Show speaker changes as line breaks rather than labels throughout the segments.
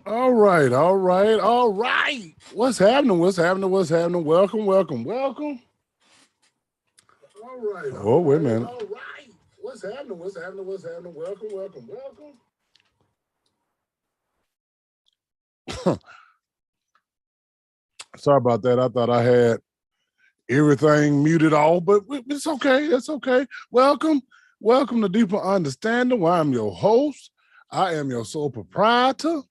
All right, all right, all right. What's happening? What's happening? What's happening? Welcome, welcome, welcome. All right. Oh, wait a minute. All right. What's happening? What's happening? What's happening? Welcome, welcome, welcome. Sorry about that. I thought I had everything muted off, but it's okay. It's okay. Welcome, welcome to Deeper Understanding, where I'm your host. I am your sole proprietor.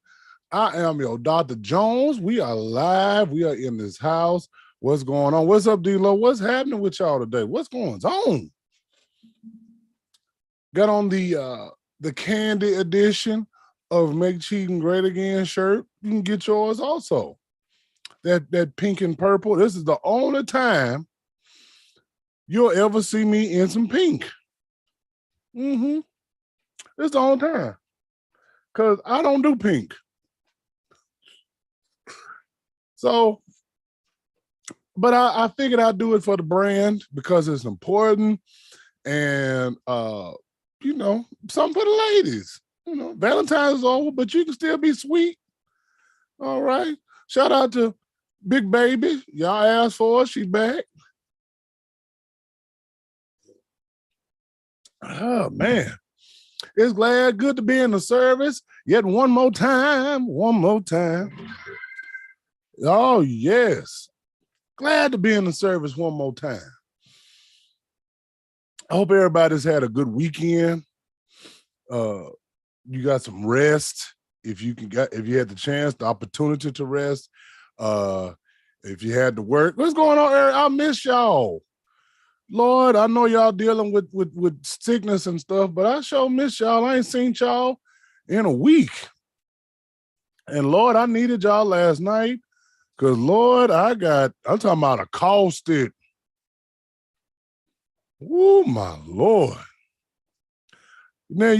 I am your Dr. Jones. We are live. We are in this house. What's going on? What's up, D-Lo? What's happening with y'all today? What's going on? Got on the candy edition of Make Cheating Great Again shirt. You can get yours also. That pink and purple. This is the only time you'll ever see me in some pink. Mm-hmm. It's the only time. Because I don't do pink. So, but I figured I'd do it for the brand because it's important. And something for the ladies. Valentine's is over, but you can still be sweet. All right. Shout out to Big Baby. Y'all asked for her. She's back. Oh, man. It's good to be in the service. Yet one more time. One more time. Oh, yes. Glad to be in the service one more time. I hope everybody's had a good weekend. You got some rest. If you had the chance, the opportunity to rest. If you had to work. What's going on, Eric? I miss y'all. Lord, I know y'all dealing with sickness and stuff, but I sure miss y'all. I ain't seen y'all in a week. And Lord, I needed y'all last night because Lord, I'm talking about a caustic. Oh my Lord. Now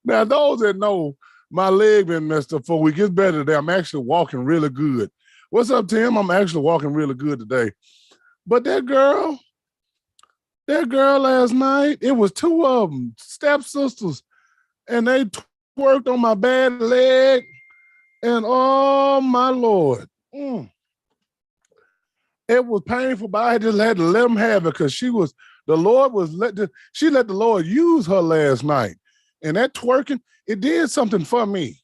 now those that know my leg been messed up for a week, it's better today. I'm actually walking really good. What's up, Tim? I'm actually walking really good today. But that girl last night, it was two of them, stepsisters, and they twerked on my bad leg. And oh my Lord. It was painful, but I just had to let them have it because she let the Lord use her last night. And that twerking, it did something for me.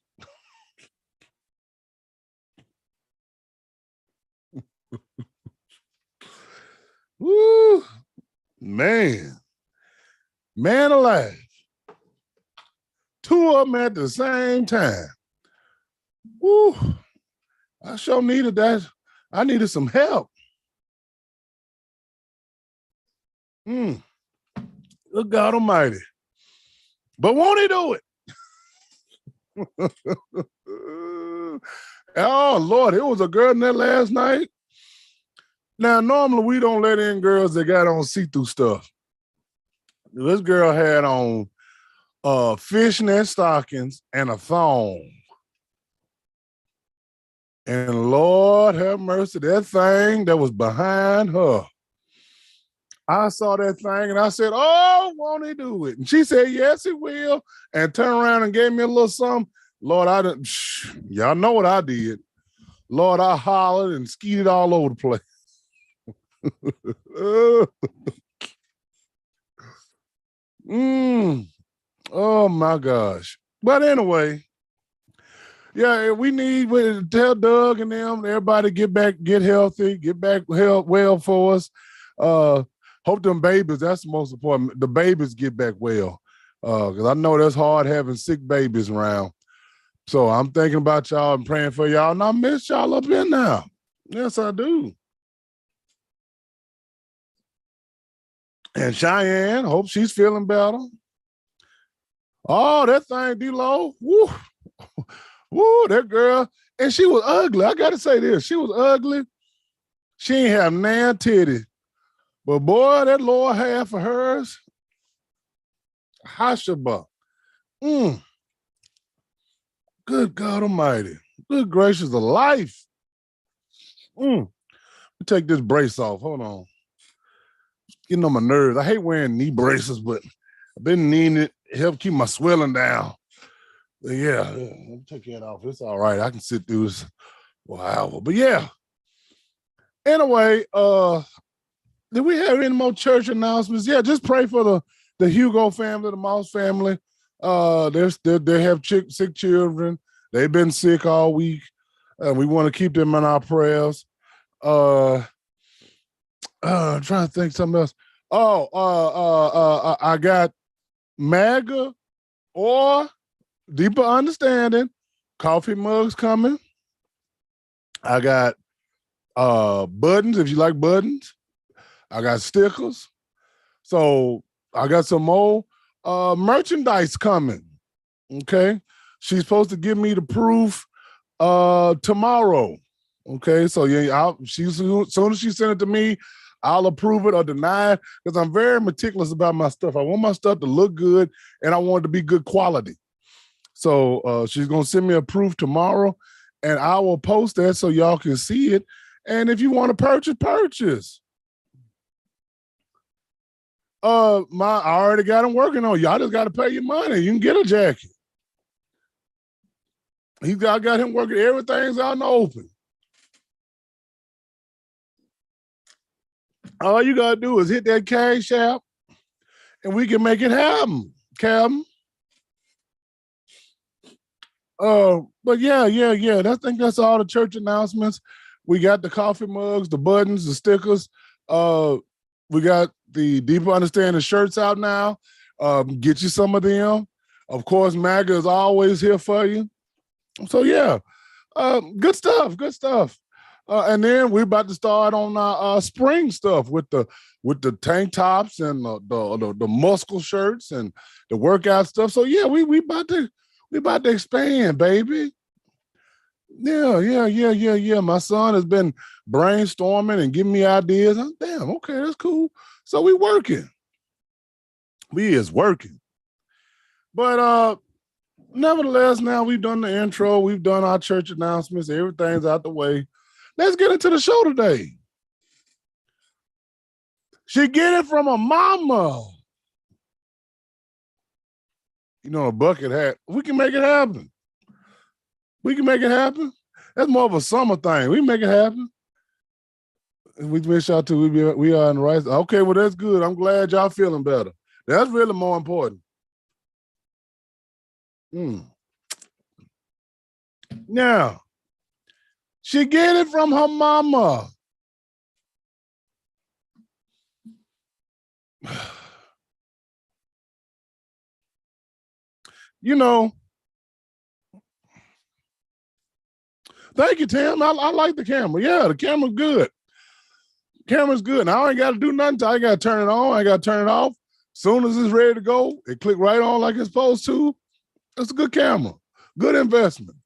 Woo, man alive. Two of them at the same time. Woo, I sure needed that. I needed some help. Good God Almighty. But won't he do it? Oh, Lord, it was a girl in there last night. Now, normally we don't let in girls that got on see-through stuff. This girl had on fishnet stockings and a thong. And Lord have mercy, that thing that was behind her. I saw that thing and I said, oh, won't he do it? And she said, yes, he will. And turned around and gave me a little something. Lord, y'all know what I did. Lord, I hollered and skeeted all over the place. Oh my gosh. But anyway, yeah, we need to tell Doug and them, everybody get healthy, get back well for us. Hope them babies, that's the most important. The babies get back well. Because I know that's hard having sick babies around. So I'm thinking about y'all and praying for y'all. And I miss y'all up in now. Yes, I do. And Cheyenne, hope she's feeling better. Oh, that thing, D-Lo. Woo. Woo, that girl. And she was ugly. I got to say this. She was ugly. She ain't have nan titty. But boy, that lower half of hers, Hashaba. Good God Almighty. Good gracious of life. Take this brace off. Hold on. Getting on my nerves. I hate wearing knee braces, but I've been needing it. Help keep my swelling down. Yeah, let me take that off. It's all right. I can sit through this for an hour. But yeah. Anyway, did we have any more church announcements? Yeah, just pray for the Hugo family, the Moss family. They have sick children. They've been sick all week. We want to keep them in our prayers. I'm trying to think something else. I got MAGA or Deeper Understanding coffee mugs coming. I got buttons, if you like buttons. I got stickers. So I got some more merchandise coming. Okay. She's supposed to give me the proof tomorrow. Okay. So yeah, as soon as she sent it to me, I'll approve it or deny it because I'm very meticulous about my stuff. I want my stuff to look good and I want it to be good quality. So she's going to send me a proof tomorrow and I will post that so y'all can see it. And if you want to purchase. I already got them working on. Y'all just got to pay your money. You can get a jacket. I got him working. Everything's out in the open. All you got to do is hit that Cash App and we can make it happen, Captain. But yeah. I think that's all the church announcements. We got the coffee mugs, the buttons, the stickers. We got the Deeper Understanding shirts out now. Get you some of them. Of course, MAGA is always here for you. So yeah, good stuff. And then we're about to start on our spring stuff with the tank tops and the muscle shirts and the workout stuff. So yeah, we about to expand, baby. Yeah. My son has been brainstorming and giving me ideas. Damn, okay, that's cool. So we working. We is working. But nevertheless, now we've done the intro, we've done our church announcements, everything's out the way. Let's get into the show today. She get it from her mama. You know, a bucket hat. We can make it happen. That's more of a summer thing. We can make it happen. We wish y'all too. We are in the right. Okay, well, that's good. I'm glad y'all feeling better. That's really more important. Now, she get it from her mama. You know, thank you, Tim. I like the camera. Yeah, the camera's good. Camera's good. Now I ain't got to do nothing. I got to turn it on. I got to turn it off. Soon as it's ready to go, it click right on like it's supposed to. It's a good camera. Good investment.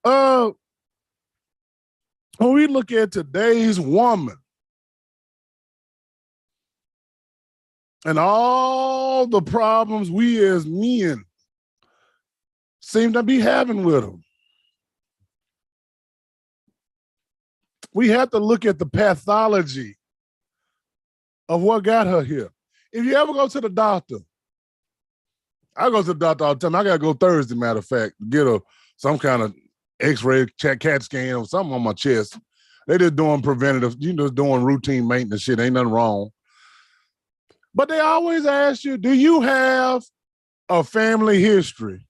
When we look at today's woman and all the problems we as men seem to be having with them, we have to look at the pathology of what got her here. If you ever go to the doctor, I go to the doctor all the time. I got to go Thursday, matter of fact, get some kind of X-ray, CAT scan or something on my chest. They just doing preventative, doing routine maintenance shit. Ain't nothing wrong. But they always ask you, do you have a family history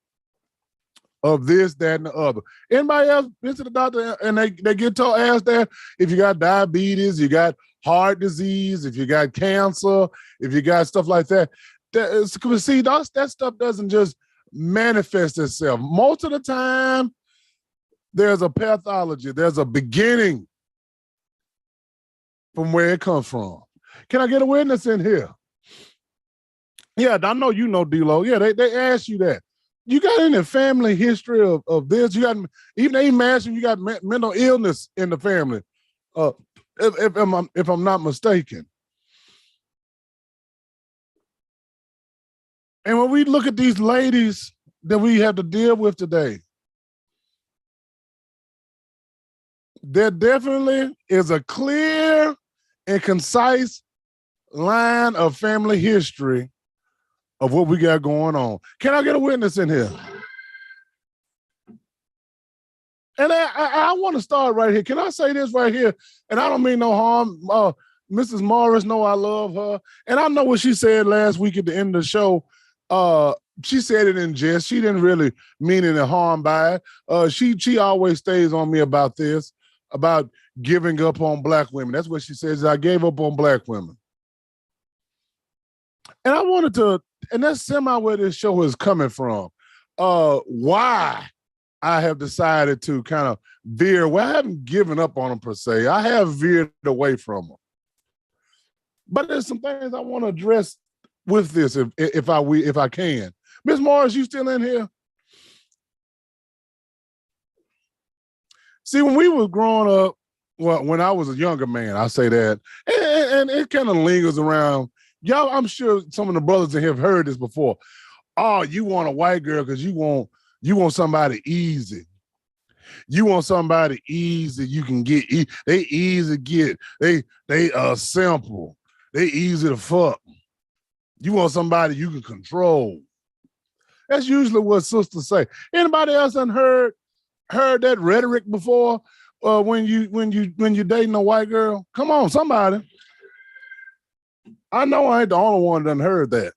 of this, that, and the other? Anybody else been to the doctor and they get asked that if you got diabetes, you got heart disease, if you got cancer, if you got stuff like that? See, that stuff doesn't just manifest itself. Most of the time, there's a pathology. There's a beginning from where it comes from. Can I get a witness in here? Yeah, I know you know, D-Lo. Yeah, they ask you that. You got any family history of this? You got even they imagine you got mental illness in the family. If I'm not mistaken. And when we look at these ladies that we have to deal with today, there definitely is a clear and concise line of family history of what we got going on. Can I get a witness in here? And I want to start right here. Can I say this right here? And I don't mean no harm. Mrs. Morris, know I love her. And I know what she said last week at the end of the show. She said it in jest. She didn't really mean any harm by it. She always stays on me about this, about giving up on black women. That's what she says. I gave up on black women. And I wanted to, and that's semi where this show is coming from. Why I have decided to kind of veer. Well, I haven't given up on them per se. I have veered away from them. But there's some things I want to address with this if I can. Miss Morris, you still in here? See, when we was growing up, well, when I was a younger man, I say that, and it kind of lingers around. Y'all, I'm sure some of the brothers in here have heard this before. Oh, you want a white girl because you want somebody easy. You want somebody easy you can get. They easy to get. They simple. They easy to fuck. You want somebody you can control. That's usually what sisters say. Anybody else done heard that rhetoric before? When you dating a white girl? Come on, somebody. I know I ain't the only one that done heard that.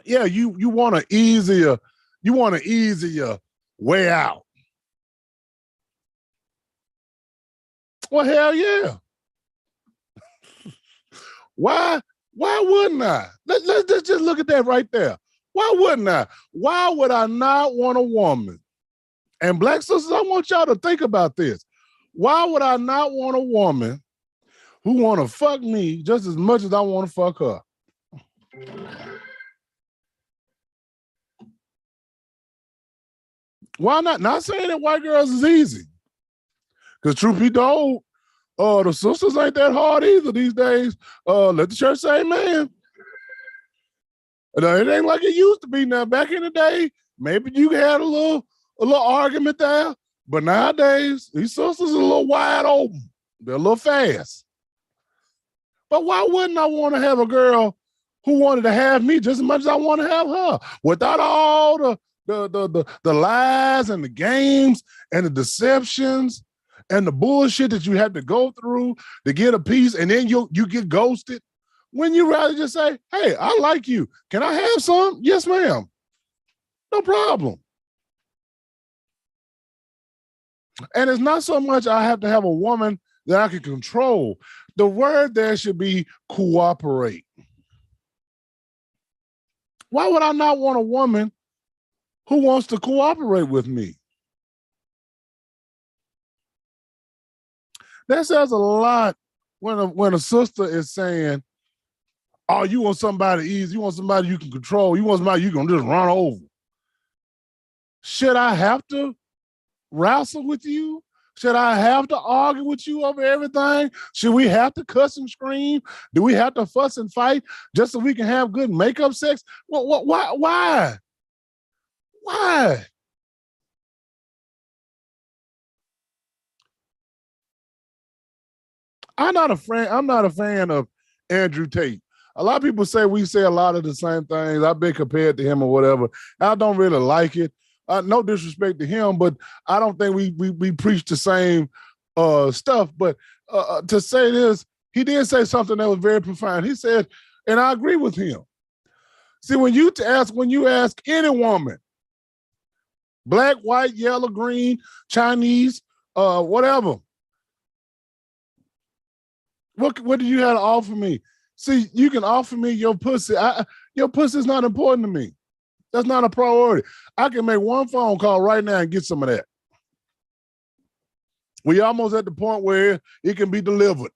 Yeah, you want an easier way out. Well, hell yeah. Why wouldn't I? Let's just look at that right there. Why wouldn't I? Why would I not want a woman? And black sisters, I want y'all to think about this. Why would I not want a woman who want to fuck me just as much as I want to fuck her? Why not? Not saying that white girls is easy. Because truth be told, the sisters ain't that hard either these days. Let the church say amen. It ain't like it used to be now. Back in the day, maybe you had a little argument there. But nowadays, these sisters are a little wide open. They're a little fast. But why wouldn't I want to have a girl who wanted to have me just as much as I want to have her? Without all the lies and the games and the deceptions and the bullshit that you have to go through to get a piece, and then you get ghosted. When you rather just say, hey, I like you. Can I have some? Yes, ma'am. No problem. And it's not so much I have to have a woman that I can control. The word there should be cooperate. Why would I not want a woman who wants to cooperate with me? That says a lot when a sister is saying, oh, you want somebody easy, you want somebody you can control, you want somebody you can just run over. Should I have to wrestle with you? Should I have to argue with you over everything? Should we have to cuss and scream? Do we have to fuss and fight just so we can have good makeup sex? Why? Why? I'm not a fan of Andrew Tate. A lot of people say we say a lot of the same things. I've been compared to him or whatever. I don't really like it. No disrespect to him, but I don't think we preach the same stuff. But to say this, he did say something that was very profound. He said, and I agree with him. See, when you ask any woman, black, white, yellow, green, Chinese, whatever, what do you have to offer me? See, you can offer me your pussy. Your pussy is not important to me. That's not a priority. I can make one phone call right now and get some of that. We almost at the point where it can be delivered.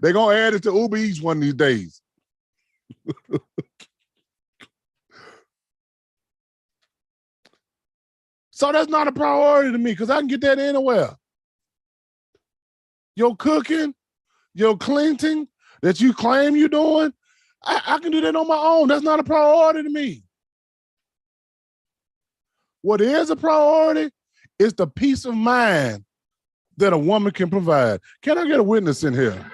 They're going to add it to Uber Eats one of these days. So that's not a priority to me because I can get that anywhere. Your cooking, your cleansing that you claim you're doing, I can do that on my own. That's not a priority to me. What is a priority It's the peace of mind that a woman can provide. Can I get a witness in here?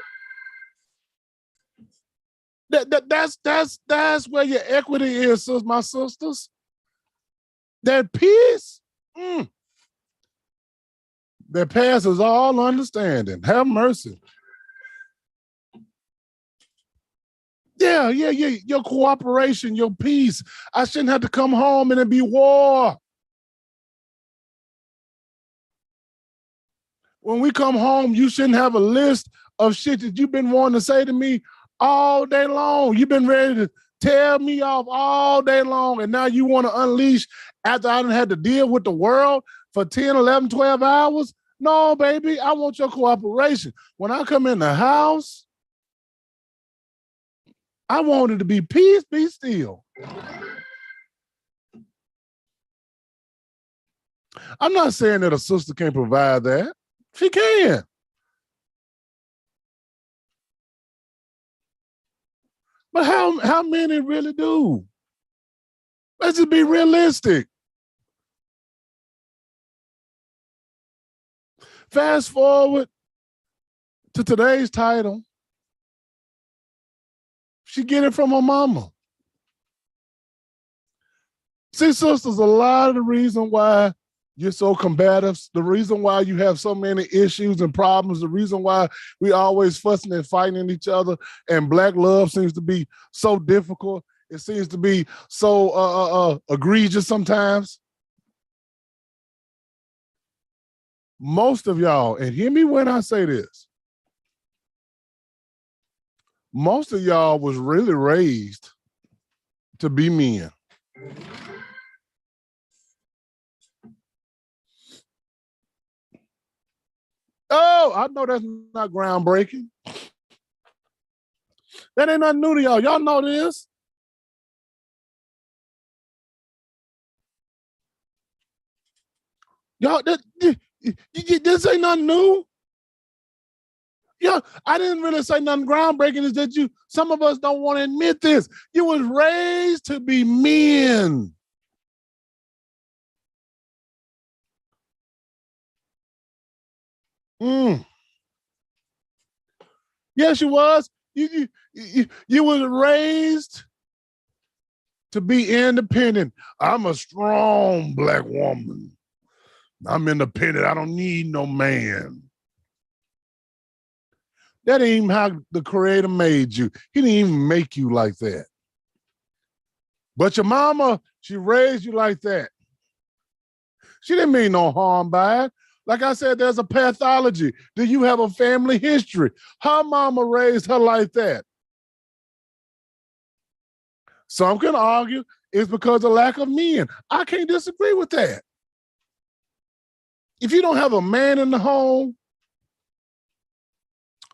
That's where your equity is, my sisters. That peace that passes all understanding. Have mercy. Yeah. Your cooperation, your peace. I shouldn't have to come home and it be war. When we come home, you shouldn't have a list of shit that you've been wanting to say to me all day long. You've been ready to tear me off all day long, and now you want to unleash after I done had to deal with the world for 10, 11, 12 hours? No, baby, I want your cooperation. When I come in the house, I want it to be peace, be still. I'm not saying that a sister can't provide that. She can. But how many really do? Let's just be realistic. Fast forward to today's title. She get it from her mama. See, sisters, a lot of the reason why you're so combative, the reason why you have so many issues and problems, the reason why we always fussing and fighting each other, and black love seems to be so difficult. It seems to be so egregious sometimes. Most of y'all, and hear me when I say this, most of y'all was really raised to be men. Oh, I know that's not groundbreaking. That ain't nothing new to y'all. Y'all know this. Y'all, this ain't nothing new. Yeah, I didn't really say nothing groundbreaking. Is that some of us don't want to admit this. You was raised to be men. Yes, you was. You was raised to be independent. I'm a strong black woman. I'm independent. I don't need no man. That ain't even how the creator made you. He didn't even make you like that. But your mama, she raised you like that. She didn't mean no harm by it. Like I said, there's a pathology. Do you have a family history? Her mama raised her like that. Some can argue it's because of lack of men. I can't disagree with that. If you don't have a man in the home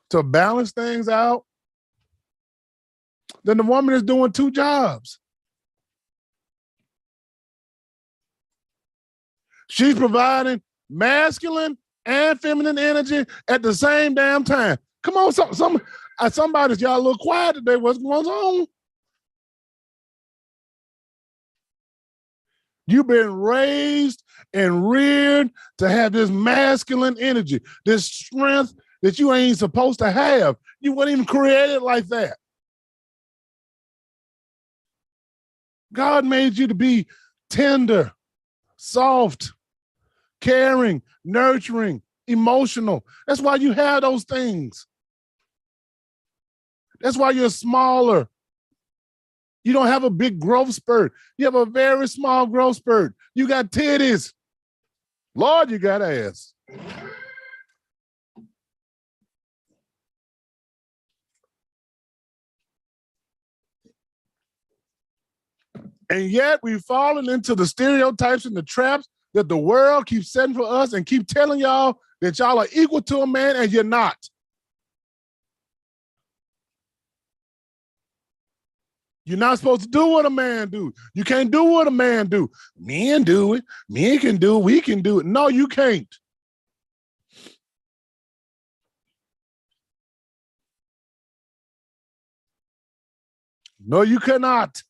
to balance things out, then the woman is doing two jobs. She's providing masculine and feminine energy at the same damn time. Come on, somebody's y'all a little quiet today. What's going on? You've been raised and reared to have this masculine energy, this strength that you ain't supposed to have. You weren't even created like that. God made you to be tender, soft, caring, nurturing, emotional. That's why you have those things. That's why you're smaller. You don't have a big growth spurt. You have a very small growth spurt. You got titties. Lord, you got ass. And yet we've fallen into the stereotypes and the traps that the world keeps setting for us and keep telling y'all that y'all are equal to a man and you're not. You're not supposed to do what a man do. You can't do what a man do. Men do it. Men can do it. We can do it. No, you can't. No, you cannot.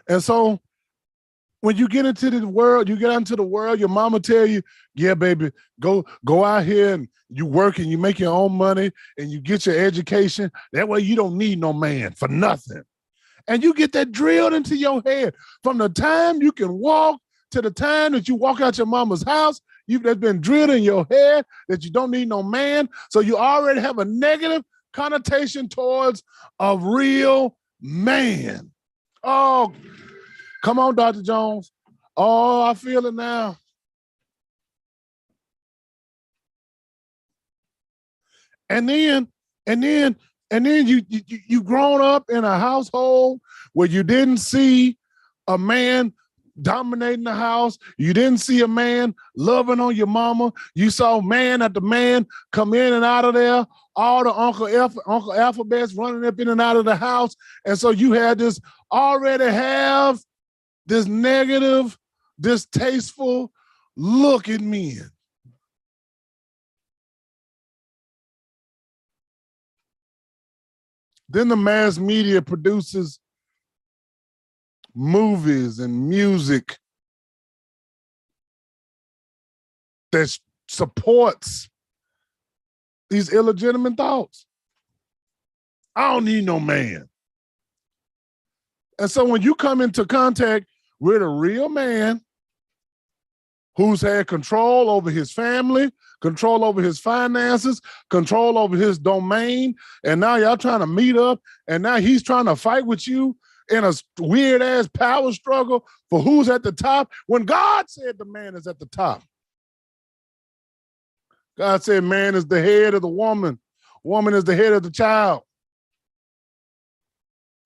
And so when you get into the world, you get out into the world, your mama tell you, yeah, baby, go out here and you work and you make your own money and you get your education. That way you don't need no man for nothing. And you get that drilled into your head from the time you can walk to the time that you walk out your mama's house. That's been drilled in your head that you don't need no man. So you already have a negative connotation towards a real man. Oh, come on, Dr. Jones. Oh, I feel it now. And then you grown up in a household where you didn't see a man dominating the house. You didn't see a man loving on your mama. You saw man after man come in and out of there. All the Uncle Alphabets running up in and out of the house. And so you had this already have this negative, distasteful look at men. Then the mass media produces movies and music that supports these illegitimate thoughts. I don't need no man. And so when you come into contact with a real man who's had control over his family, control over his finances, control over his domain, and now y'all trying to meet up, and now he's trying to fight with you in a weird-ass power struggle for who's at the top, when God said the man is at the top. God said man is the head of the woman. Woman is the head of the child.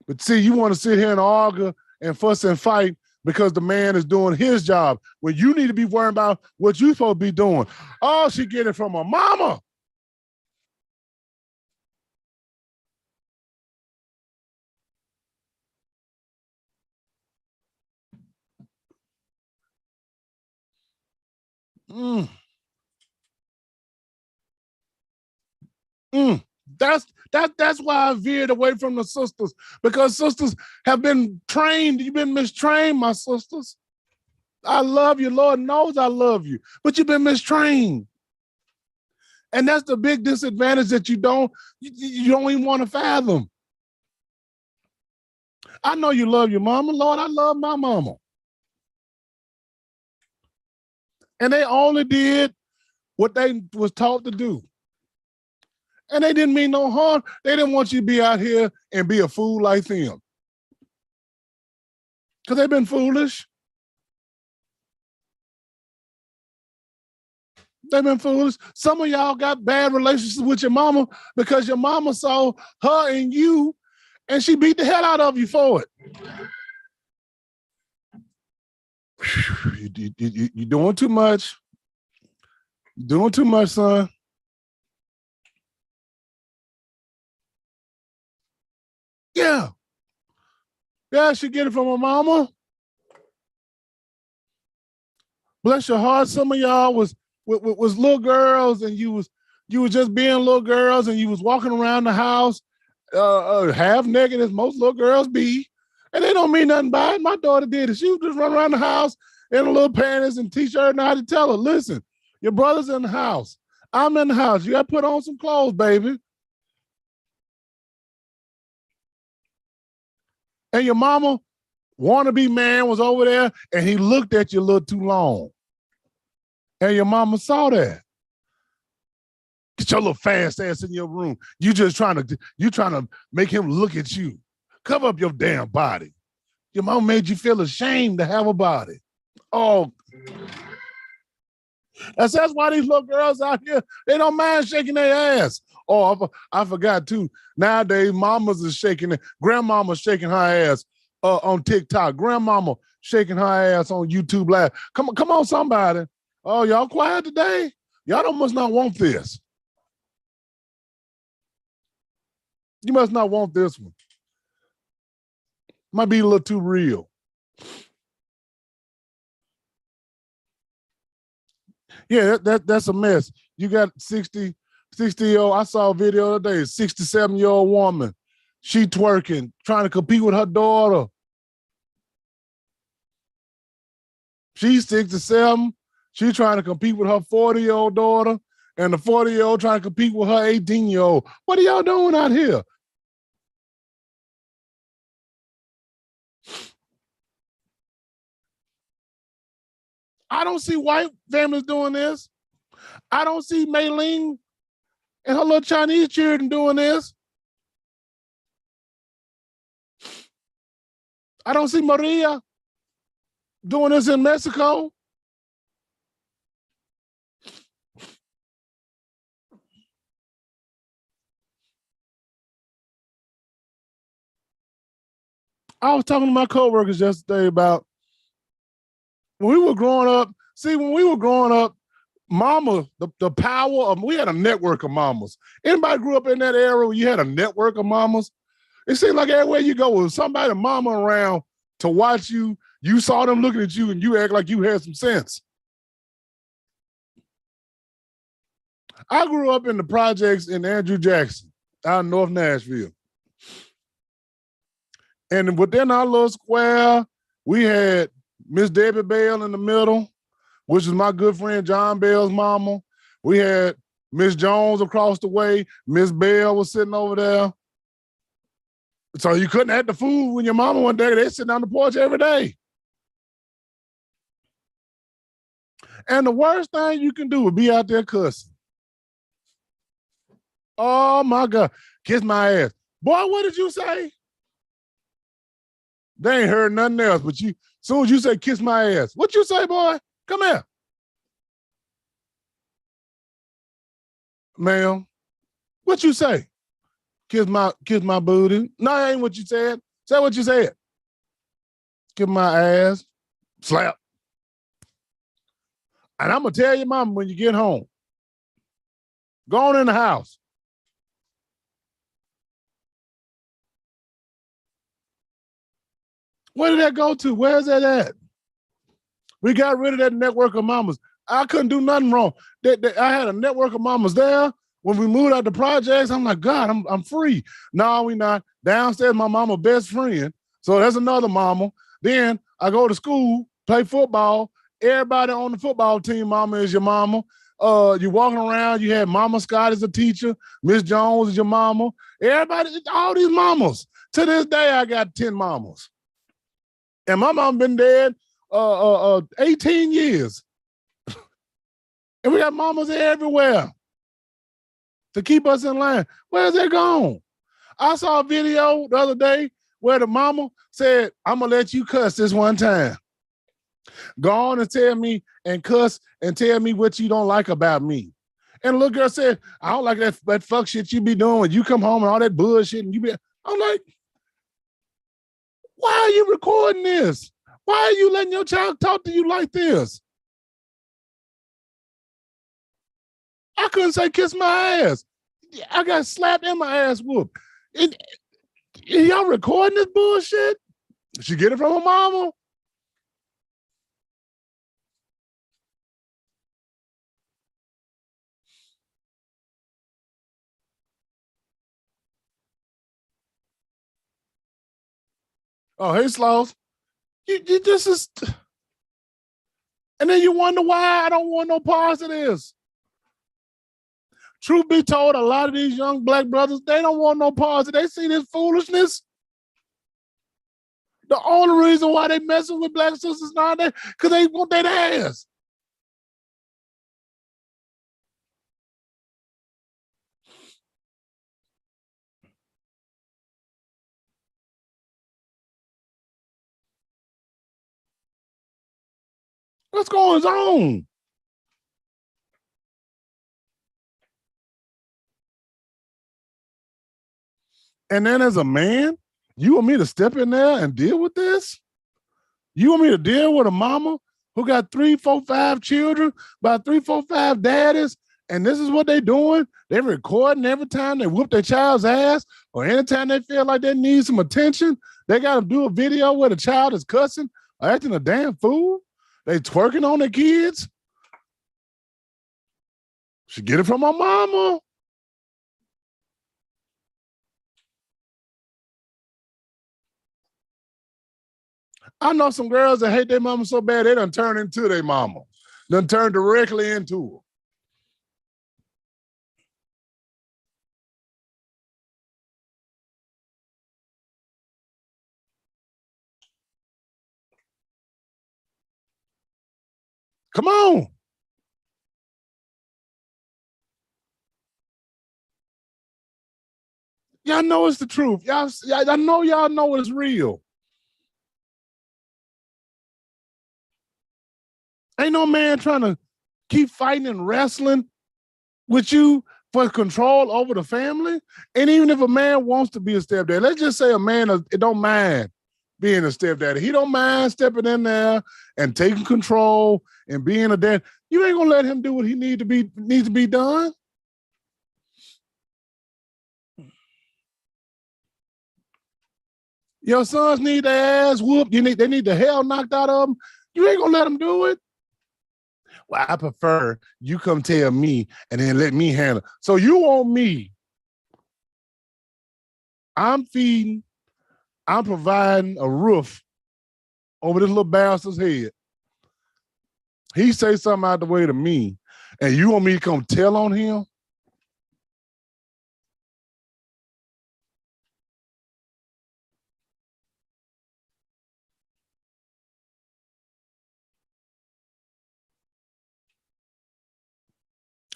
But see, you want to sit here and argue and fuss and fight because the man is doing his job when you need to be worrying about what you're supposed to be doing. Oh, she get it from her mama. That's why I veered away from the sisters, because sisters have been trained. You've been mistrained, my sisters. I love you. Lord knows I love you, but you've been mistrained. And that's the big disadvantage that you don't even want to fathom. I know you love your mama. Lord, I love my mama. And they only did what they was taught to do. And they didn't mean no harm. They didn't want you to be out here and be a fool like them. Because they've been foolish. They've been foolish. Some of y'all got bad relationships with your mama because your mama saw her and you, and she beat the hell out of you for it. You're doing too much. You're doing too much, son. Yeah. Yeah, she get it from her mama. Bless your heart. Some of y'all was little girls, and you was just being little girls, and you was walking around the house half naked, as most little girls be, and they don't mean nothing by it. My daughter did it. She would just run around the house in a little panties and t-shirt, and I had to tell her, listen, your brother's in the house. I'm in the house. You got to put on some clothes, baby. And your mama, wannabe man, was over there, and he looked at you a little too long. And your mama saw that. Get your little fast ass in your room. You trying to make him look at you. Cover up your damn body. Your mama made you feel ashamed to have a body. Oh, that's why these little girls out here, they don't mind shaking their ass. Oh, I forgot too. Nowadays, mamas are shaking it. Grandmama's shaking her ass on TikTok. Grandmama shaking her ass on YouTube Live. Come on, somebody. Oh, y'all quiet today? Y'all must not want this. You must not want this one. Might be a little too real. Yeah, that's a mess. You got 60-year-old, I saw a video the other day, 67-year-old woman. She twerking, trying to compete with her daughter. She's 67. She's trying to compete with her 40-year-old daughter, and the 40-year-old trying to compete with her 18-year-old. What are y'all doing out here? I don't see white families doing this. I don't see Maylene and her little Chinese children doing this. I don't see Maria doing this in Mexico. I was talking to my coworkers yesterday about when we were growing up. See, when we were growing up, mama, the power of, we had a network of mamas. Anybody grew up in that era where you had a network of mamas? It seemed like everywhere you go, with somebody, mama around to watch you, you saw them looking at you and you act like you had some sense. I grew up in the projects in Andrew Jackson, out in North Nashville. And within our little square, we had Miss Debbie Bell in the middle, which is my good friend John Bell's mama. We had Miss Jones across the way. Miss Bell was sitting over there. So you couldn't have the food when your mama went there. They sitting on the porch every day. And the worst thing you can do would be out there cussing. Oh my God, kiss my ass. Boy, what did you say? They ain't heard nothing else, but you, as soon as you say kiss my ass, what you say, boy? Come here. Ma'am, what you say? Kiss my booty. No, that ain't what you said. Say what you said. Kiss my ass. Slap. And I'm gonna tell your mama when you get home. Go on in the house. Where did that go to? Where's that at? We got rid of that network of mamas. I couldn't do nothing wrong. I had a network of mamas there. When we moved out the projects, I'm like, God, I'm free. No, we not. Downstairs, my mama best friend. So that's another mama. Then I go to school, play football. Everybody on the football team, mama is your mama. You walking around, you had Mama Scott as a teacher, Miss Jones is your mama. Everybody, all these mamas. To this day, I got 10 mamas. And my mom been dead 18 years. And we got mamas everywhere to keep us in line. Where's that gone? I saw a video the other day where the mama said, I'm going to let you cuss this one time. Go on and tell me and cuss and tell me what you don't like about me. And the little girl said, I don't like that fuck shit you be doing when you come home and all that bullshit. And you be, I'm like, why are you recording this? Why are you letting your child talk to you like this? I couldn't say kiss my ass. I got slapped and my ass whooped. Y'all recording this bullshit? She get it from her mama? Oh, hey, Sloth. This is... And then you wonder why I don't want no parts of this. Truth be told, a lot of these young black brothers, they don't want no parts. They see this foolishness. The only reason why they messing with black sisters nowadays, because they want that ass. What's going on? And then as a man, you want me to step in there and deal with this? You want me to deal with a mama who got 3, 4, 5 children, about 3, 4, 5 daddies, and this is what they're doing? They're recording every time they whoop their child's ass, or anytime they feel like they need some attention, they got to do a video where the child is cussing or acting a damn fool. They twerking on their kids. She get it from my mama. I know some girls that hate their mama so bad they done turn into their mama. Done turn directly into her. Come on. Y'all know it's the truth. I know y'all know it's real. Ain't no man trying to keep fighting and wrestling with you for control over the family. And even if a man wants to be a stepdad, let's just say a man it don't mind being a stepdaddy. He don't mind stepping in there and taking control and being a dad. You ain't gonna let him do what he needs to be done. Your sons need their ass whooped. They need the hell knocked out of them. You ain't gonna let them do it. Well, I prefer you come tell me and then let me handle it. So you want me. I'm feeding, I'm providing a roof over this little bastard's head. He say something out the way to me, and you want me to come tell on him?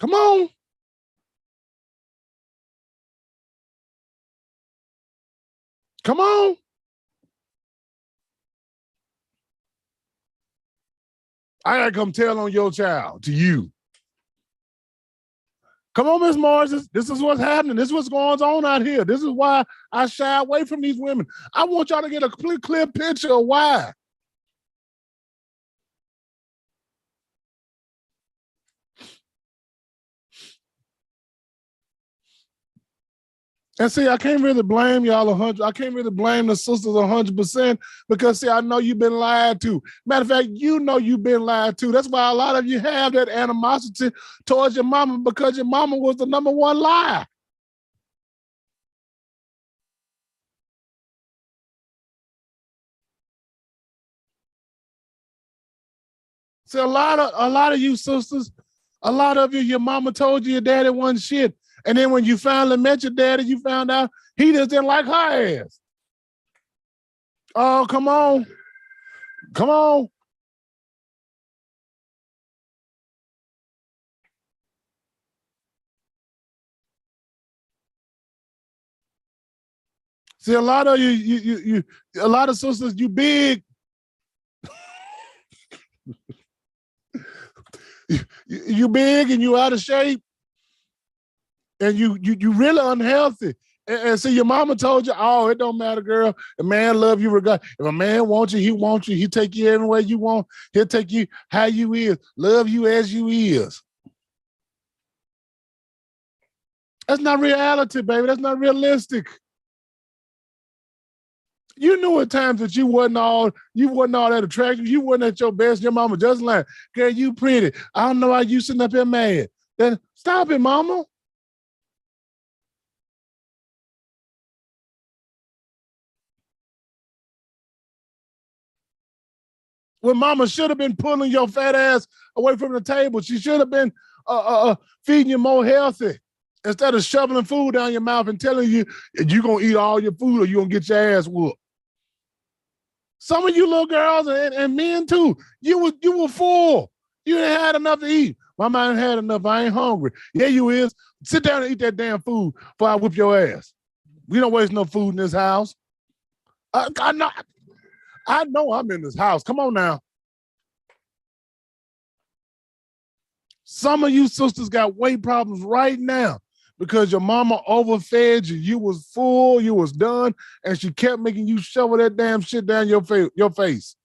Come on. Come on. I gotta come tell on your child to you. Come on, Miss Morris. This is what's happening. This is what's going on out here. This is why I shy away from these women. I want y'all to get a clear picture of why. And see, I can't really blame y'all 100. I can't really blame the sisters 100% because see, I know you've been lied to. Matter of fact, you know you've been lied to. That's why a lot of you have that animosity towards your mama because your mama was the number one lie. See, a lot of you sisters, a lot of you, your mama told you your daddy wasn't shit. And then when you finally met your daddy, you found out he just didn't like her ass. Oh, come on. Come on. See, a lot of a lot of sisters, you big. You big and you out of shape and you really unhealthy. And see, your mama told you, oh, it don't matter, girl. A man love you regardless. If a man wants you, he wants you. He take you everywhere you want. He'll take you how you is, love you as you is. That's not reality, baby. That's not realistic. You knew at times that you wasn't all that attractive. You wasn't at your best. Your mama just like, girl, you pretty. I don't know why you sitting up here mad. Then stop it, mama. When mama should have been pulling your fat ass away from the table. She should have been feeding you more healthy instead of shoveling food down your mouth and telling you you're going to eat all your food or you're going to get your ass whooped. Some of you little girls and men too, you were full. You ain't had enough to eat. My mind had enough. I ain't hungry. Yeah, you is. Sit down and eat that damn food before I whip your ass. We don't waste no food in this house. I know. I know I'm in this house. Come on now. Some of you sisters got weight problems right now because your mama overfed you. You was full, you was done, and she kept making you shovel that damn shit down your face.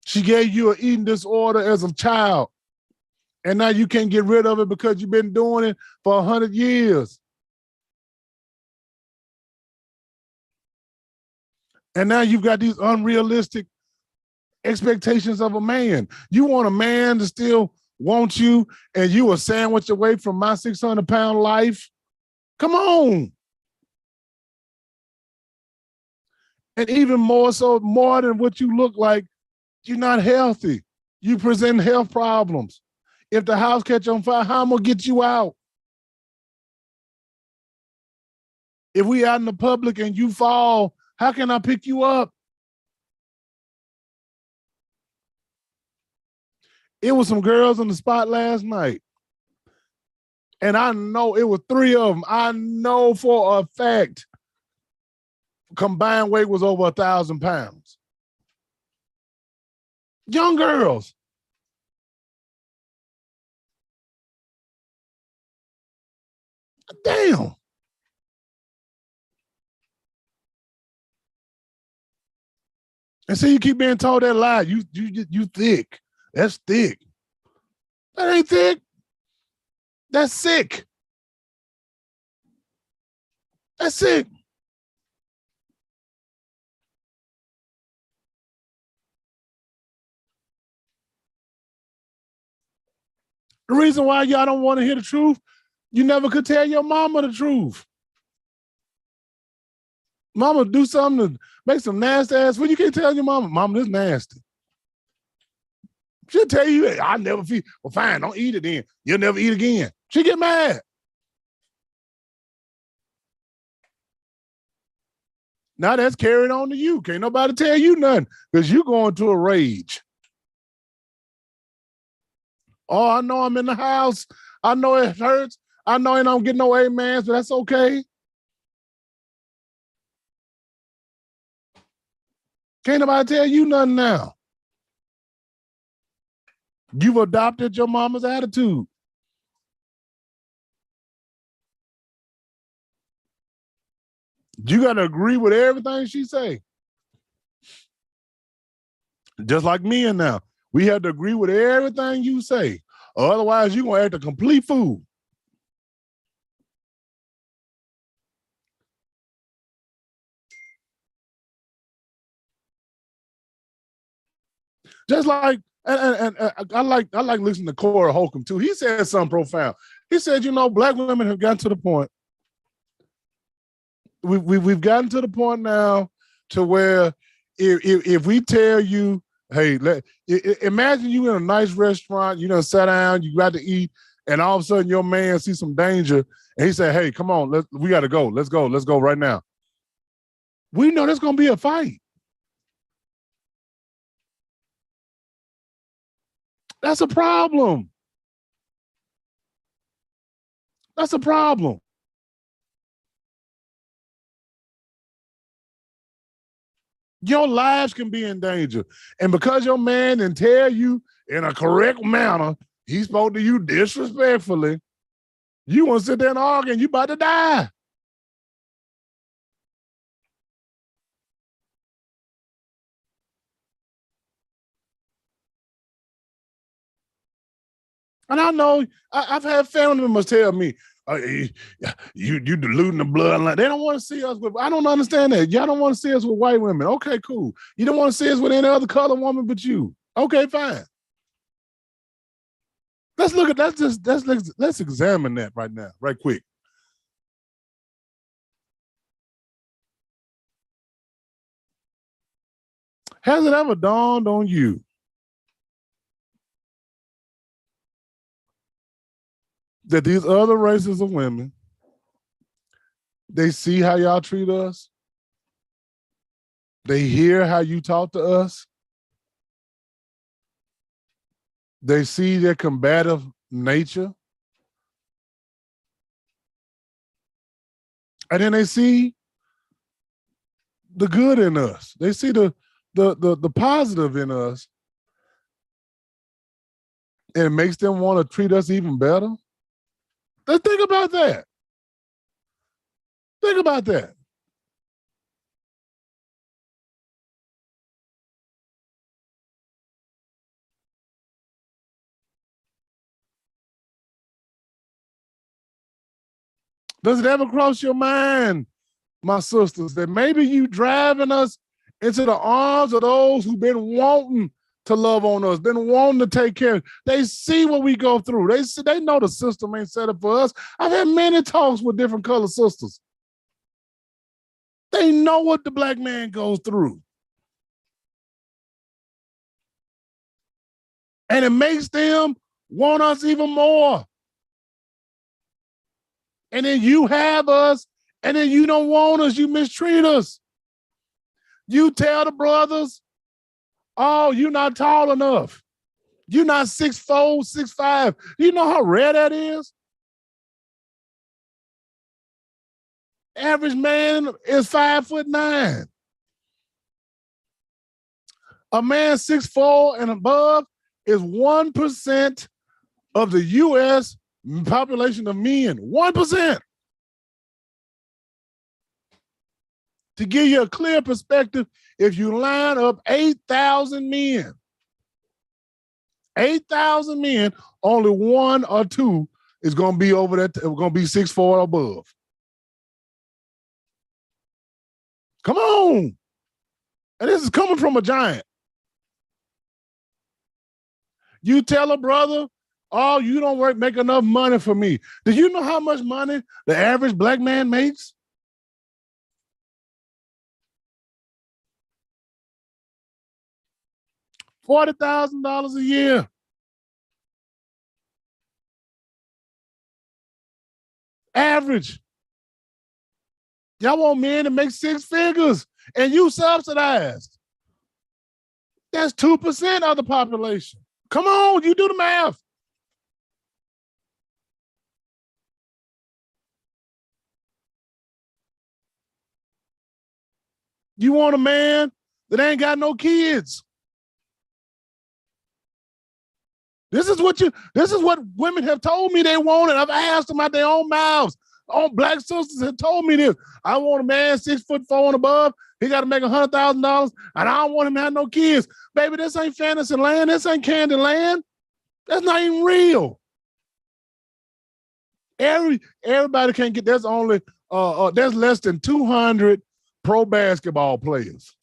She gave you an eating disorder as a child, and now you can't get rid of it because you've been doing it for 100 years. And now you've got these unrealistic expectations of a man. You want a man to still want you, and you a sandwich away from my 600-pound life. Come on. And even more so, more than what you look like, you're not healthy. You present health problems. If the house catch on fire, how am I gonna get you out? If we out in the public and you fall, how can I pick you up? It was some girls on the spot last night. And I know it was 3 of them. I know for a fact combined weight was over 1,000 pounds. Young girls. Damn. And see, you keep being told that lie. You thick. That's thick. That ain't thick. That's sick. That's sick. The reason why y'all don't want to hear the truth, you never could tell your mama the truth. Mama do something to make some nasty ass food. You can't tell your mama, mama, this nasty. She'll tell you, hey, I never feed. Well, fine, don't eat it then. You'll never eat again. She get mad. Now that's carried on to you. Can't nobody tell you nothing because you going to a rage. Oh, I know I'm in the house. I know it hurts. I know I don't get no amens, but that's okay. Can't nobody tell you nothing now. You've adopted your mama's attitude. You got to agree with everything she say. Just like me and now. We have to agree with everything you say. Or otherwise, you're going to act a complete fool. Just like, and I like listening to Corey Holcomb too. He said something profound. He said, you know, black women have gotten to the point. We've gotten to the point now to where if we tell you, hey, imagine you in a nice restaurant, you done sat down, you got to eat, and all of a sudden your man sees some danger, and he said, hey, come on, we got to go. Let's go right now. We know there's going to be a fight. That's a problem. That's a problem. Your lives can be in danger. And because your man didn't tell you in a correct manner, he spoke to you disrespectfully, you want to sit there and argue and you about to die. And I know I've had family members tell me, you diluting the bloodline. They don't want to see us with, I don't understand that. Y'all don't want to see us with white women. Okay, cool. You don't want to see us with any other color woman but you. Okay, fine. Let's look at let's examine that right now, right quick. Has it ever dawned on you that these other races of women, they see how y'all treat us, they hear how you talk to us, they see their combative nature, and then they see the good in us. They see the positive in us, and it makes them want to treat us even better. Let's think about that. Think about that. Does it ever cross your mind, my sisters, that maybe you driving us into the arms of those who've been wanting to love on us, been wanting to take care. They see what we go through. They know the system ain't set up for us. I've had many talks with different colored sisters. They know what the black man goes through. And it makes them want us even more. And then you have us, and then you don't want us, you mistreat us. You tell the brothers, oh, you're not tall enough. You're not 6'4", 6'5". You know how rare that is? Average man is 5'9". A man 6'4" and above is 1% of the U.S. population of men. 1%. To give you a clear perspective, if you line up 8,000 men, 8,000 men, only 1 or 2 is going to be over that, going to be 6'4" or above. Come on. And this is coming from a giant. You tell a brother, oh, you don't make enough money for me. Do you know how much money the average black man makes? $40,000 a year. Average. Y'all want men to make 6 figures and you subsidized. That's 2% of the population. Come on, you do the math. You want a man that ain't got no kids. This is what women have told me they wanted. I've asked them out their own mouths. Black sisters have told me this. I want a man 6'4" and above. He got to make $100,000, and I don't want him to have no kids. Baby, this ain't fantasy land. This ain't candy land. That's not even real. Everybody can't get. There's only there's less than 200 pro basketball players.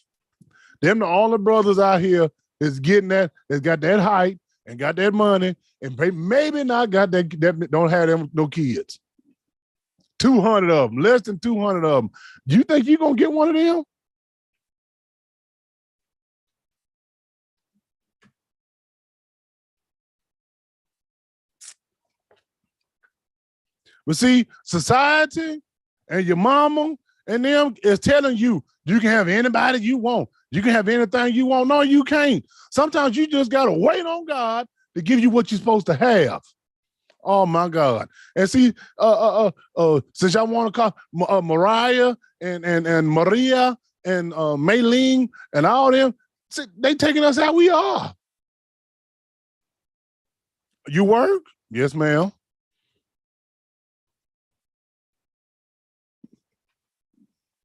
Them the only brothers out here that's getting that. That's got that height and got that money, and maybe not got that don't have them no kids. 200 of them, less than 200 of them. Do you think you're gonna get one of them? But see, society and your mama and them is telling you you can have anybody you want. You can have anything you want. No, you can't. Sometimes you just gotta wait on God to give you what you're supposed to have. Oh my God! And see, since y'all want to call Mariah and Maria and Maylene and all them, see, they taking us how we are. You work? Yes, ma'am.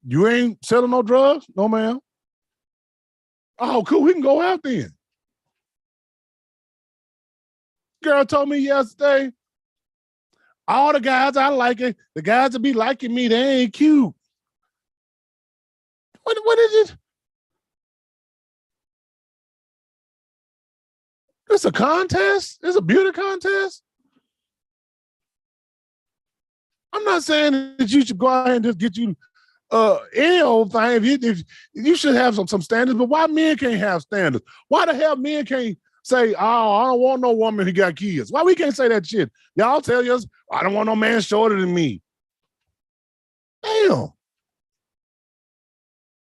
You ain't selling no drugs? No, ma'am. Oh, cool. We can go out then. Girl told me yesterday, all the guys I like it, the guys that be liking me, they ain't cute. What is it? It's a contest? It's a beauty contest? I'm not saying that you should go out and just get you any old thing. If you should have some standards, but why men can't have standards? Why the hell men can't say, oh, I don't want no woman who got kids? Why we can't say that shit? Y'all tell us, I don't want no man shorter than me. Damn.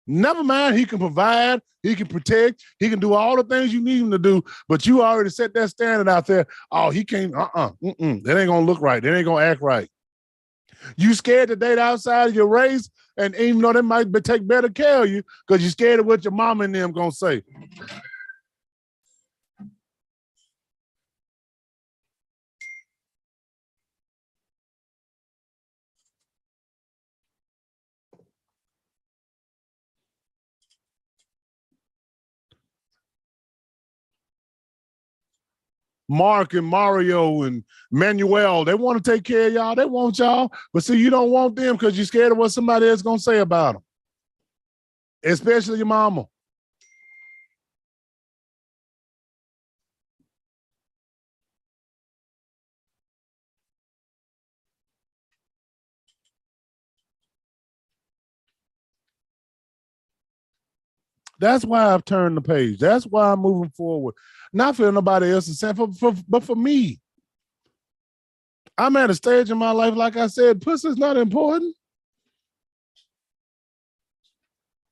Never mind, he can provide, he can protect, he can do all the things you need him to do, but you already set that standard out there. Oh, he can't, that ain't gonna look right. That ain't gonna act right. You scared to date outside of your race, and even though they might take better care of you, because you're scared of what your mama and them gonna say. Mark and Mario and Manuel, they want to take care of y'all. They want y'all. But see, you don't want them because you're scared of what somebody else going to say about them, especially your mama. That's why I've turned the page. That's why I'm moving forward. Not for nobody else's saying, but for me. I'm at a stage in my life, like I said, pussy's not important.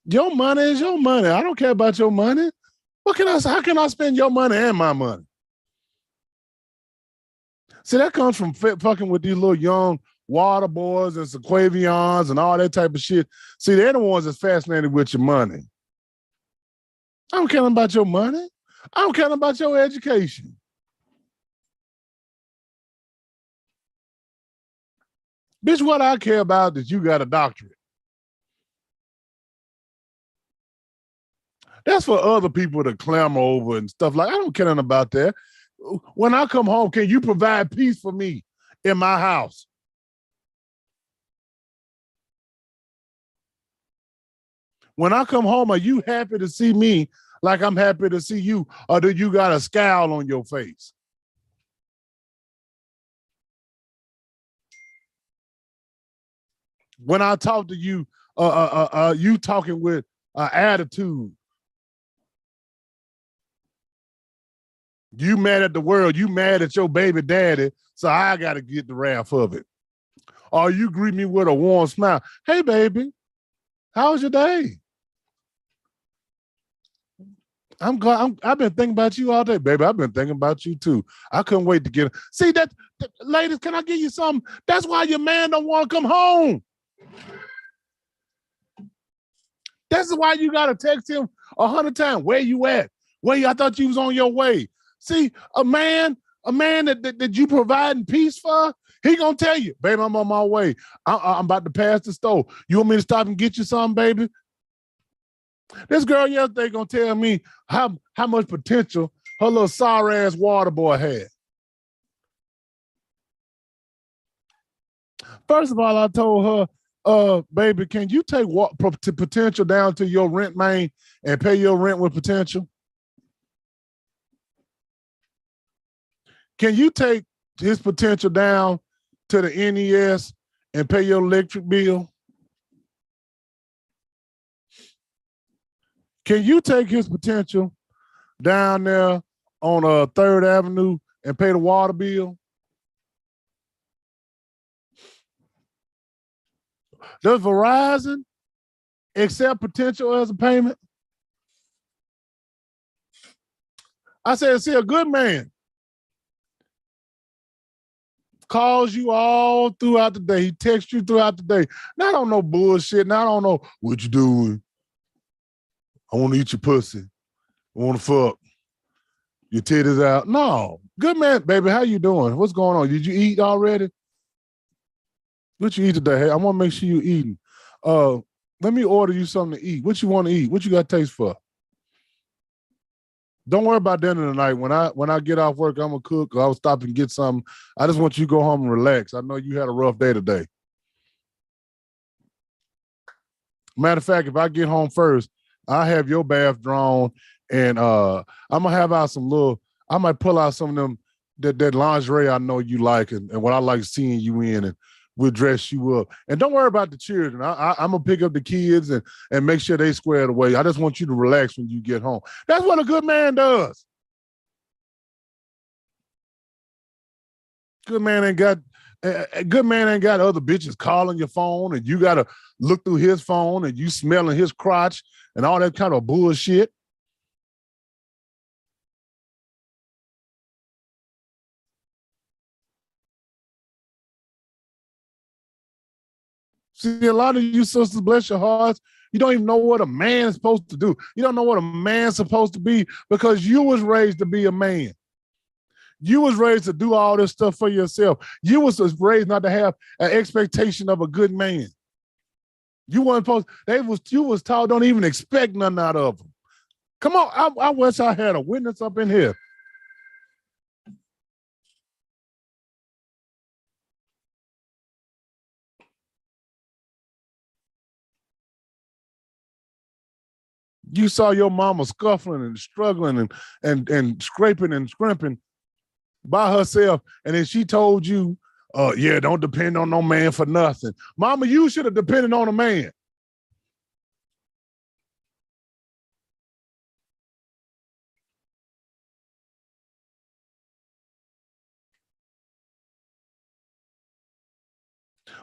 Your money is your money. I don't care about your money. How can I spend your money and my money? See, that comes from fucking with these little young water boys and Sequavians and all that type of shit. See, they're the ones that's fascinated with your money. I don't care about your money. I don't care about your education. Bitch, what I care about is you got a doctorate. That's for other people to clamor over and stuff like. I don't care nothing about that. When I come home, can you provide peace for me in my house? When I come home, are you happy to see me like I'm happy to see you, or do you got a scowl on your face? When I talk to you, you talking with attitude. You mad at the world. You mad at your baby daddy, so I got to get the wrath of it. Or you greet me with a warm smile. Hey, baby, how was your day? I'm glad. I've been thinking about you all day, baby. I've been thinking about you too. I couldn't wait to get. See that, ladies? Can I give you something? That's why your man don't want to come home. That's why you gotta text him 100 times. Where you at? Where you? I thought you was on your way. See, a man that you providing peace for, he gonna tell you, baby, I'm on my way. I'm about to pass the store. You want me to stop and get you something, baby? This girl yesterday gonna tell me how much potential her little sorry ass water boy had. First of all, I told her, baby, can you take potential down to your rent main and pay your rent with potential? Can you take his potential down to the NES and pay your electric bill? Can you take his potential down there on 3rd Avenue and pay the water bill? Does Verizon accept potential as a payment? I said, see, a good man calls you all throughout the day. He texts you throughout the day. Not on no bullshit. Not on no, what you doing? I want to eat your pussy. I want to fuck. Your titties out. No. Good man, baby. How you doing? What's going on? Did you eat already? What you eat today? Hey, I want to make sure you eating. Let me order you something to eat. What you want to eat? What you got taste for? Don't worry about dinner tonight. When I get off work, I'm gonna cook. I'll stop and get something. I just want you to go home and relax. I know you had a rough day today. Matter of fact, if I get home first, I have your bath drawn, and I'm gonna have out some little. I might pull out some of them that lingerie I know you like, and what I like seeing you in, and we'll dress you up. And don't worry about the children. I'm gonna pick up the kids and make sure they squared away. I just want you to relax when you get home. That's what a good man does. Good man ain't got. A good man ain't got other bitches calling your phone, and you gotta look through his phone, and you smelling his crotch and all that kind of bullshit. See, a lot of you sisters, bless your hearts, you don't even know what a man is supposed to do. You don't know what a man's supposed to be because you was raised to be a man. You was raised to do all this stuff for yourself. You was raised not to have an expectation of a good man. You weren't supposed. You was taught don't even expect nothing out of them. Come on, I wish I had a witness up in here. You saw your mama scuffling and struggling and scraping and scrimping by herself, and then she told you, yeah, don't depend on no man for nothing. Mama, you should have depended on a man.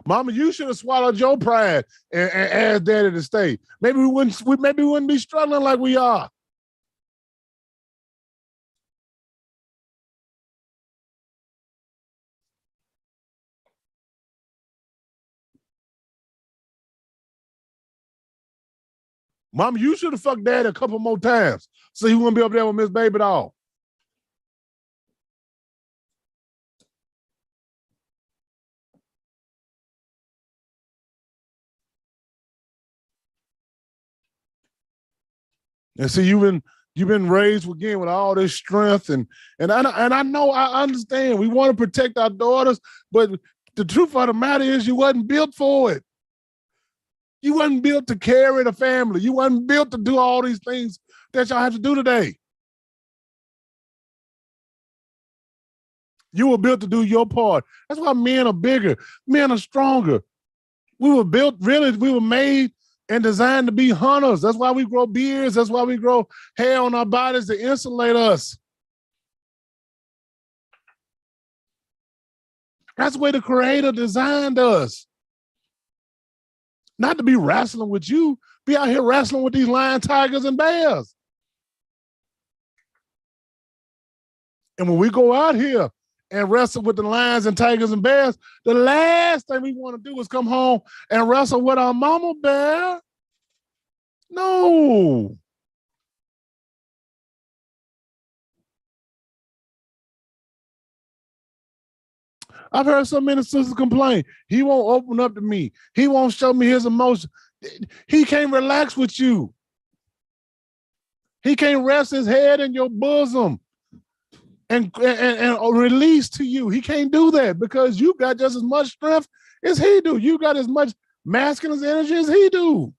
Mama, you should have swallowed your pride and asked daddy to stay. Maybe we wouldn't be struggling like we are. Mama, you should have fucked daddy a couple more times so he wouldn't be up there with Miss Baby Doll. And see, you've been raised again with all this strength, and I know I understand. We want to protect our daughters, but the truth of the matter is, you wasn't built for it. You wasn't built to carry the family. You wasn't built to do all these things that y'all have to do today. You were built to do your part. That's why men are bigger. Men are stronger. We were built, really, we were made and designed to be hunters. That's why we grow beards. That's why we grow hair on our bodies to insulate us. That's the way the Creator designed us. Not to be wrestling with you, be out here wrestling with these lion, tigers, and bears. And when we go out here and wrestle with the lions and tigers and bears, the last thing we want to do is come home and wrestle with our mama bear. No. I've heard so many sisters complain. He won't open up to me. He won't show me his emotions. He can't relax with you. He can't rest his head in your bosom and release to you. He can't do that because you got just as much strength as he do. You got as much masculine energy as he do.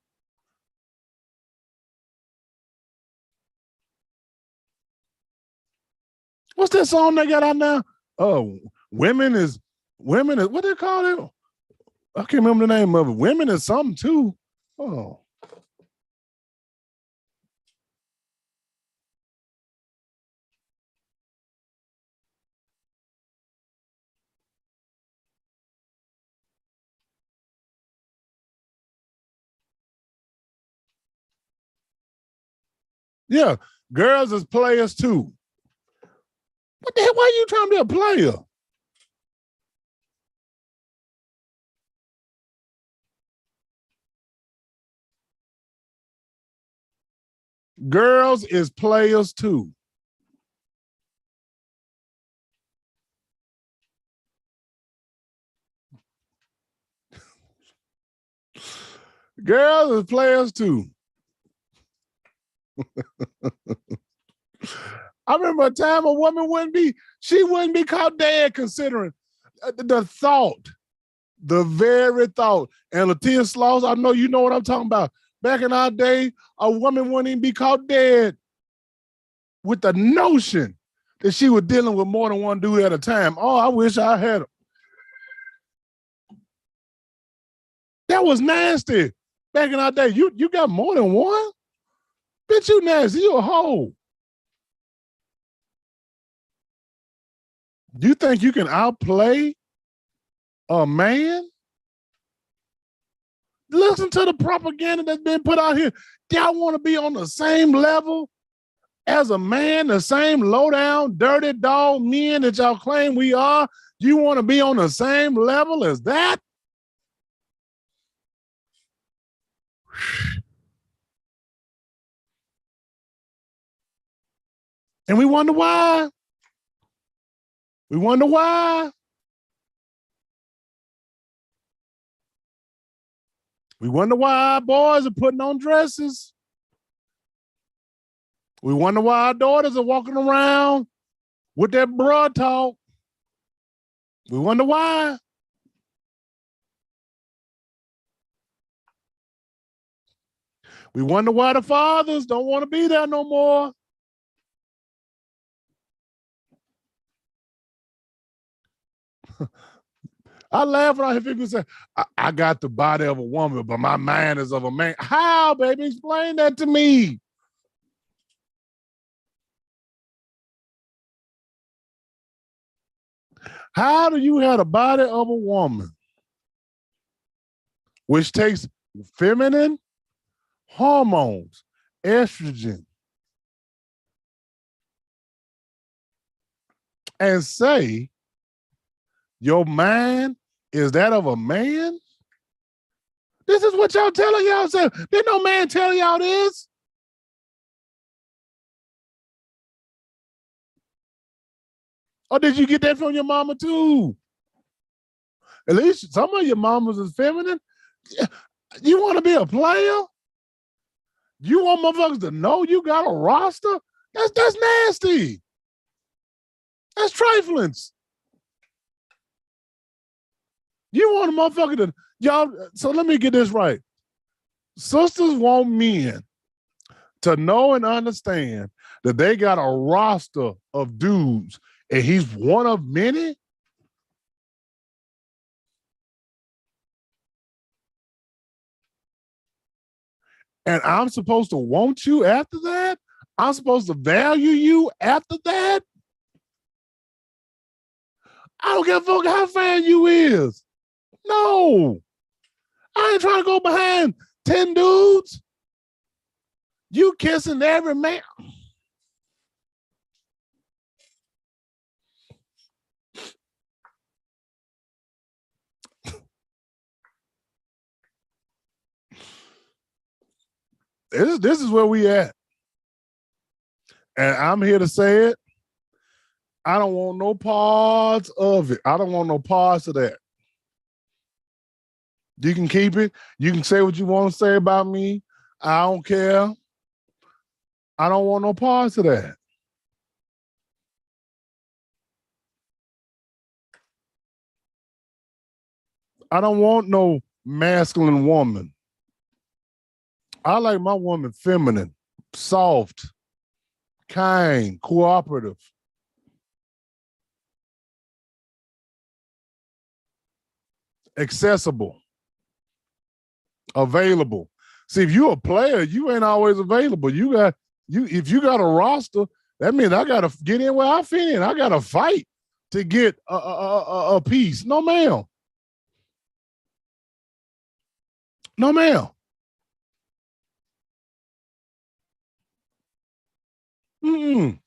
What's that song they got out now? Oh, women is what they call it? I can't remember the name of it. Women is something too. Oh. Yeah, girls is players too. What the hell? Why are you trying to be a player? Girls is players too. Girls is players too. I remember a time a woman she wouldn't be caught dead considering the thought, the very thought. And Latia Sloss, I know you know what I'm talking about. Back in our day, a woman wouldn't even be caught dead with the notion that she was dealing with more than one dude at a time. Oh, I wish I had him. That was nasty. Back in our day, you got more than one? Bitch, you nasty. You a hoe. You think you can outplay a man? Listen to the propaganda that's been put out here. Y'all want to be on the same level as a man, the same low down, dirty dog men that y'all claim we are? You want to be on the same level as that? And we wonder why. We wonder why. We wonder why our boys are putting on dresses. We wonder why our daughters are walking around with that broad talk. We wonder why. We wonder why the fathers don't want to be there no more. I laugh when I hear people say, I got the body of a woman, but my mind is of a man. How, baby? Explain that to me. How do you have the body of a woman, which takes feminine hormones, estrogen, and say your mind is that of a man? This is what y'all telling y'all. Did no man tell y'all this? Or did you get that from your mama too? At least some of your mamas is feminine. You want to be a player? You want motherfuckers to know you got a roster? That's nasty. That's trifling. You want a motherfucker to, y'all, so let me get this right. Sisters want men to know and understand that they got a roster of dudes and he's one of many. And I'm supposed to want you after that? I'm supposed to value you after that? I don't give a fuck how fine you is. No. I ain't trying to go behind 10 dudes. You kissing every man. This is where we at. And I'm here to say it. I don't want no parts of it. I don't want no parts of that. You can keep it. You can say what you want to say about me. I don't care. I don't want no parts of that. I don't want no masculine woman. I like my woman feminine, soft, kind, cooperative. Accessible, available. See, if you're a player, you ain't always available. If you got a roster, that means I gotta get in where I fit in. I gotta fight to get a piece. No, ma'am. No, ma'am. Mm-mm.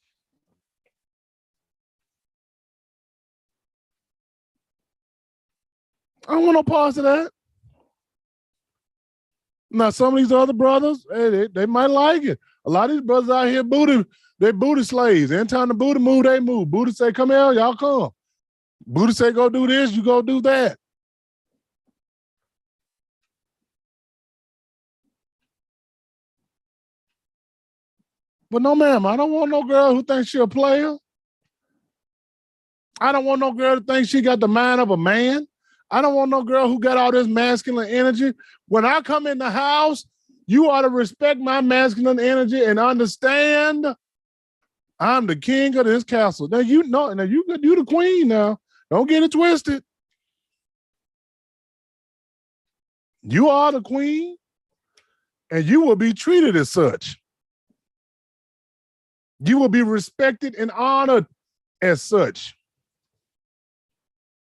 I don't want no parts of that. Now, some of these other brothers, hey, they might like it. A lot of these brothers out here, they booty slaves. Anytime the booty move, they move. Booty say, come here, y'all come. Booty say, go do this, you go do that. But no, ma'am, I don't want no girl who thinks she a player. I don't want no girl to think she got the mind of a man. I don't want no girl who got all this masculine energy. When I come in the house, you ought to respect my masculine energy and understand I'm the king of this castle. Now you know, now you the queen now. Don't get it twisted. You are the queen, and you will be treated as such. You will be respected and honored as such.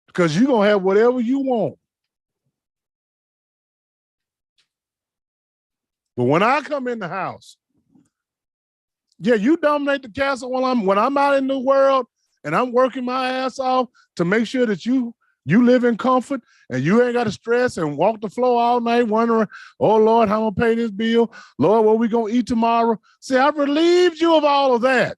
Because you're going to have whatever you want. But when I come in the house, yeah, you dominate the castle when I'm out in the world and I'm working my ass off to make sure that you live in comfort and you ain't got to stress and walk the floor all night wondering, oh, Lord, how I'm going to pay this bill? Lord, what we going to eat tomorrow? See, I've relieved you of all of that.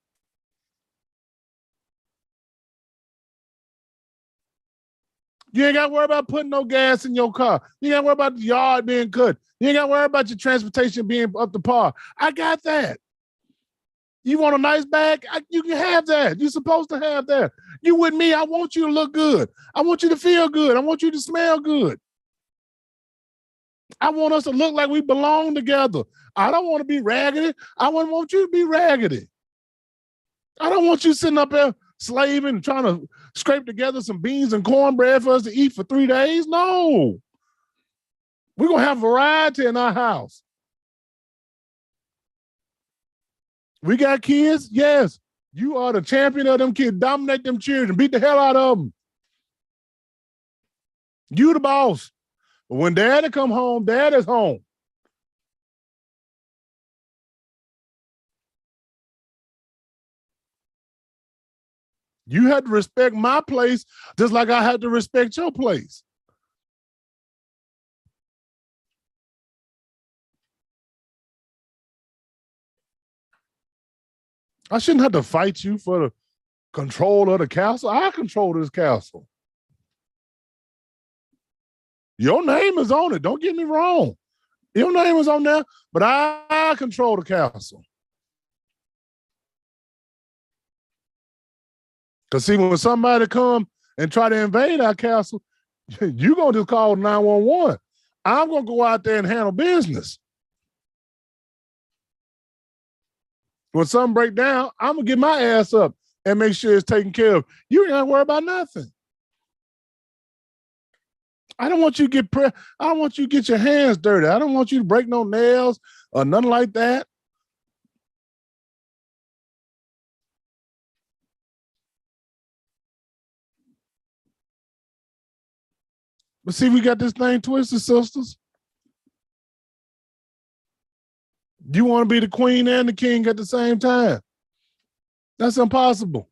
You ain't got to worry about putting no gas in your car. You ain't got to worry about the yard being cut. You ain't got to worry about your transportation being up to par. I got that. You want a nice bag? You can have that. You're supposed to have that. You with me, I want you to look good. I want you to feel good. I want you to smell good. I want us to look like we belong together. I don't want to be raggedy. I want you to be raggedy. I don't want you sitting up there slaving, trying to scrape together some beans and cornbread for us to eat for 3 days. No. We're going to have variety in our house. We got kids? Yes. You are the champion of them kids. Dominate them children. Beat the hell out of them. You the boss. But when daddy come home, daddy's home. You had to respect my place just like I had to respect your place. I shouldn't have to fight you for the control of the castle. I control this castle. Your name is on it. Don't get me wrong. Your name is on there, but I control the castle. Because see, when somebody come and try to invade our castle, you're going to just call 911. I'm going to go out there and handle business. When something break down, I'm going to get my ass up and make sure it's taken care of. You ain't got to worry about nothing. I don't want you to get I don't want you to get your hands dirty. I don't want you to break no nails or nothing like that. But see, we got this thing twisted, sisters. You want to be the queen and the king at the same time. That's impossible.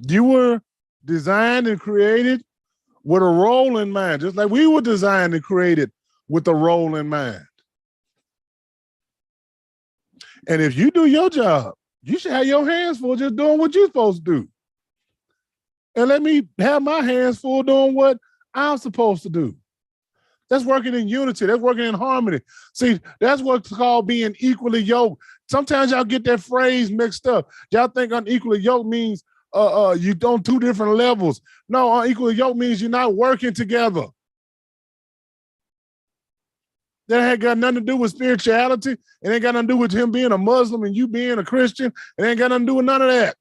You were designed and created with a role in mind, just like we were designed and created with a role in mind. And if you do your job, you should have your hands full just doing what you're supposed to do. And let me have my hands full doing what I'm supposed to do. That's working in unity. That's working in harmony. See, that's what's called being equally yoked. Sometimes y'all get that phrase mixed up. Y'all think unequally yoked means you on two different levels. No, unequally yoked means you're not working together. That ain't got nothing to do with spirituality. It ain't got nothing to do with him being a Muslim and you being a Christian. It ain't got nothing to do with none of that.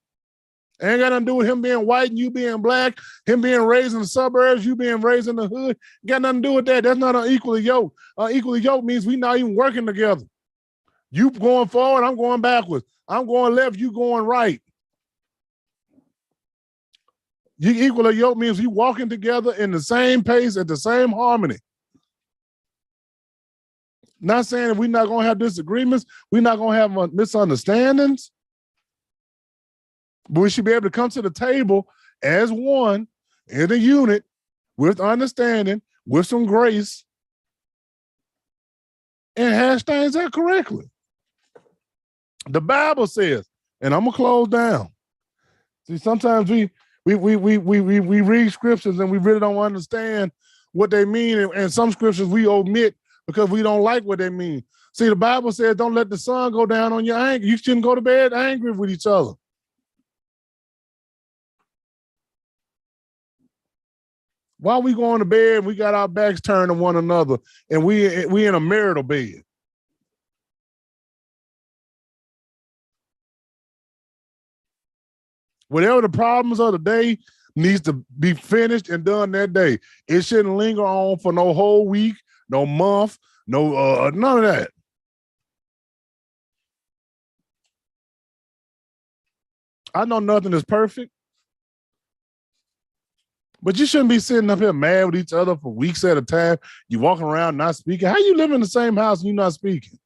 It ain't got nothing to do with him being white and you being black, him being raised in the suburbs, you being raised in the hood. Got nothing to do with that. That's not unequally yoked. Unequally yoked means we not even working together. You going forward, I'm going backwards. I'm going left, you going right. You equally yoked means you walking together in the same pace at the same harmony. Not saying that we're not going to have disagreements, we're not going to have misunderstandings, but we should be able to come to the table as one in a unit with understanding, with some grace, and hash things out correctly. The Bible says, and I'm gonna close down. See, sometimes we read scriptures and we really don't understand what they mean, and some scriptures we omit because we don't like what they mean. See, the Bible says, don't let the sun go down on your anger. You shouldn't go to bed angry with each other. While we going to bed, we got our backs turned to one another, and we in a marital bed. Whatever the problems of the day needs to be finished and done that day. It shouldn't linger on for no whole week, no month, no none of that. I know nothing is perfect, but you shouldn't be sitting up here mad with each other for weeks at a time. You walking around not speaking. How you live in the same house and you're not speaking?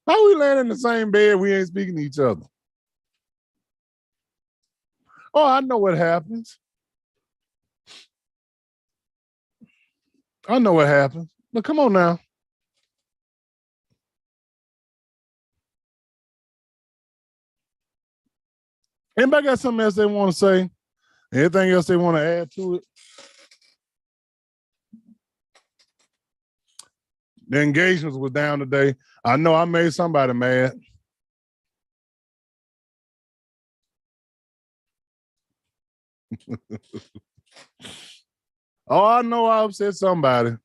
How we laying in the same bed, we ain't speaking to each other? Oh, I know what happens. I know what happens. But come on now. Anybody got something else they want to say? Anything else they want to add to it? The engagements was down today. I know I made somebody mad. Oh, I know I upset somebody.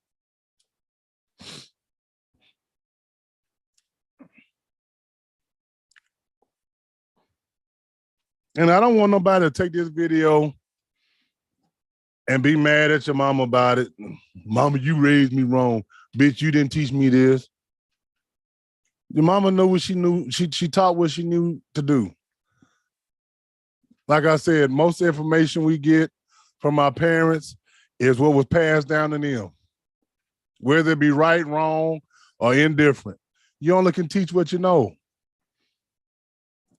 And I don't want nobody to take this video and be mad at your mama about it. Mama, you raised me wrong. Bitch, you didn't teach me this. Your mama knew what she knew. She taught what she knew to do. Like I said, most information we get from our parents is what was passed down to them, whether it be right, wrong, or indifferent. You only can teach what you know.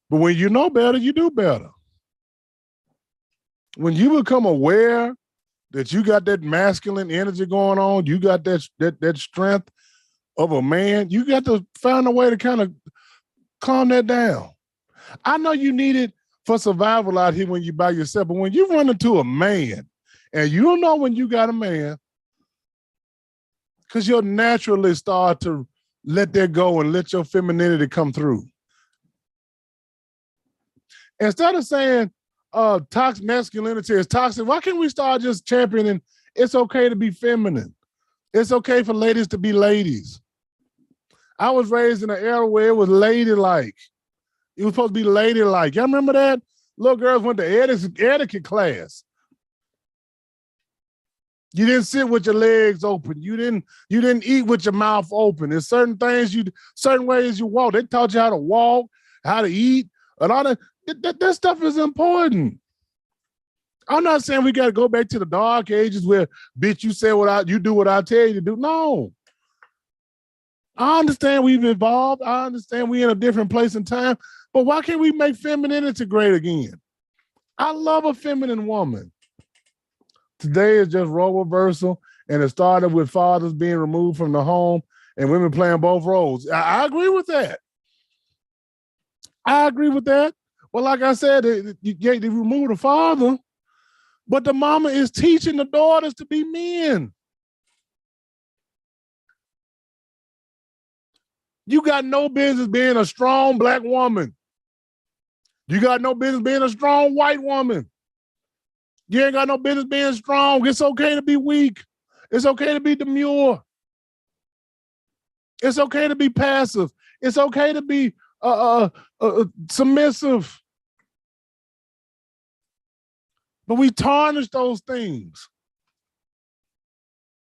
But when you know better, you do better. When you become aware that you got that masculine energy going on, you got that strength of a man, you got to find a way to kind of calm that down. I know you need it for survival out here when you're by yourself, but when you run into a man and you don't know when you got a man, because you'll naturally start to let that go and let your femininity come through. Instead of saying toxic masculinity is toxic, why can't we start just championing it's okay to be feminine? It's okay for ladies to be ladies. I was raised in an era where it was ladylike. It was supposed to be ladylike. Y'all remember that? Little girls went to etiquette class. You didn't sit with your legs open. You didn't eat with your mouth open. There's certain things certain ways you walk. They taught you how to walk, how to eat, and all that. That stuff is important. I'm not saying we got to go back to the dark ages where, bitch, you do what I tell you to do. No. I understand we've evolved. I understand we're in a different place in time, but why can't we make femininity great again? I love a feminine woman. Today is just role reversal, and it started with fathers being removed from the home and women playing both roles. I agree with that. I agree with that. Well, like I said, they remove the father, but the mama is teaching the daughters to be men. You got no business being a strong black woman. You got no business being a strong white woman. You ain't got no business being strong. It's okay to be weak. It's okay to be demure. It's okay to be passive. It's okay to be submissive. But we tarnish those things.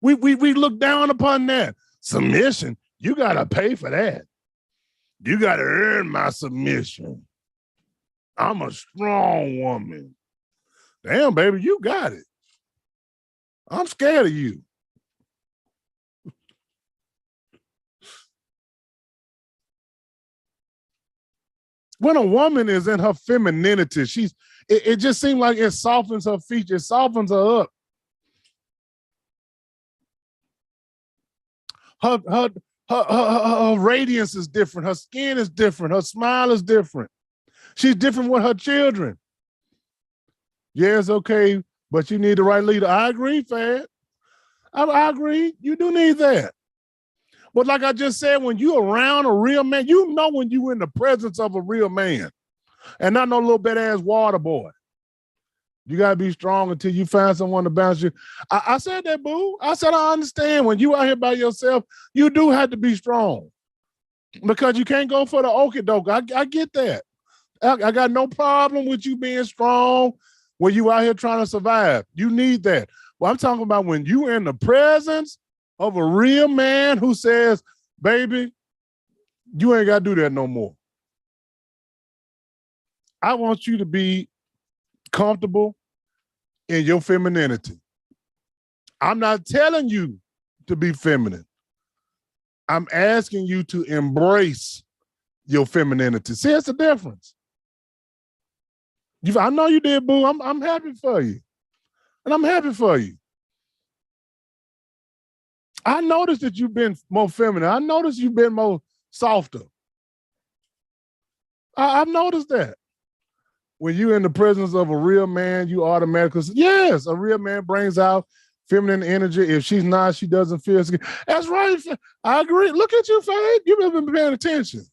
We look down upon that. Submission, you got to pay for that. You got to earn my submission. I'm a strong woman. Damn, baby, you got it. I'm scared of you. When a woman is in her femininity, it just seems like it softens her features, it softens her up. Her radiance is different. Her skin is different. Her smile is different. She's different with her children. Yeah, it's okay, but you need the right leader. I agree, Fad. I agree. You do need that. But like I just said, when you're around a real man, you know when you're in the presence of a real man and not no little bit ass water boy. You got to be strong until you find someone to bounce you. I said that, boo. I said, I understand. When you out here by yourself, you do have to be strong because you can't go for the okie doke. I get that. I got no problem with you being strong when you out here trying to survive. You need that. Well, I'm talking about when you in the presence of a real man who says, baby, you ain't got to do that no more. I want you to be comfortable in your femininity. I'm not telling you to be feminine. I'm asking you to embrace your femininity. See, it's a difference. I know you did, boo. I'm happy for you. And I'm happy for you. I noticed that you've been more feminine. I noticed you've been more softer. I've noticed that. When you're in the presence of a real man, you automatically, yes, a real man brings out feminine energy. If she's not, she doesn't feel scared. That's right. I agree. Look at you, Fade. You've been paying attention.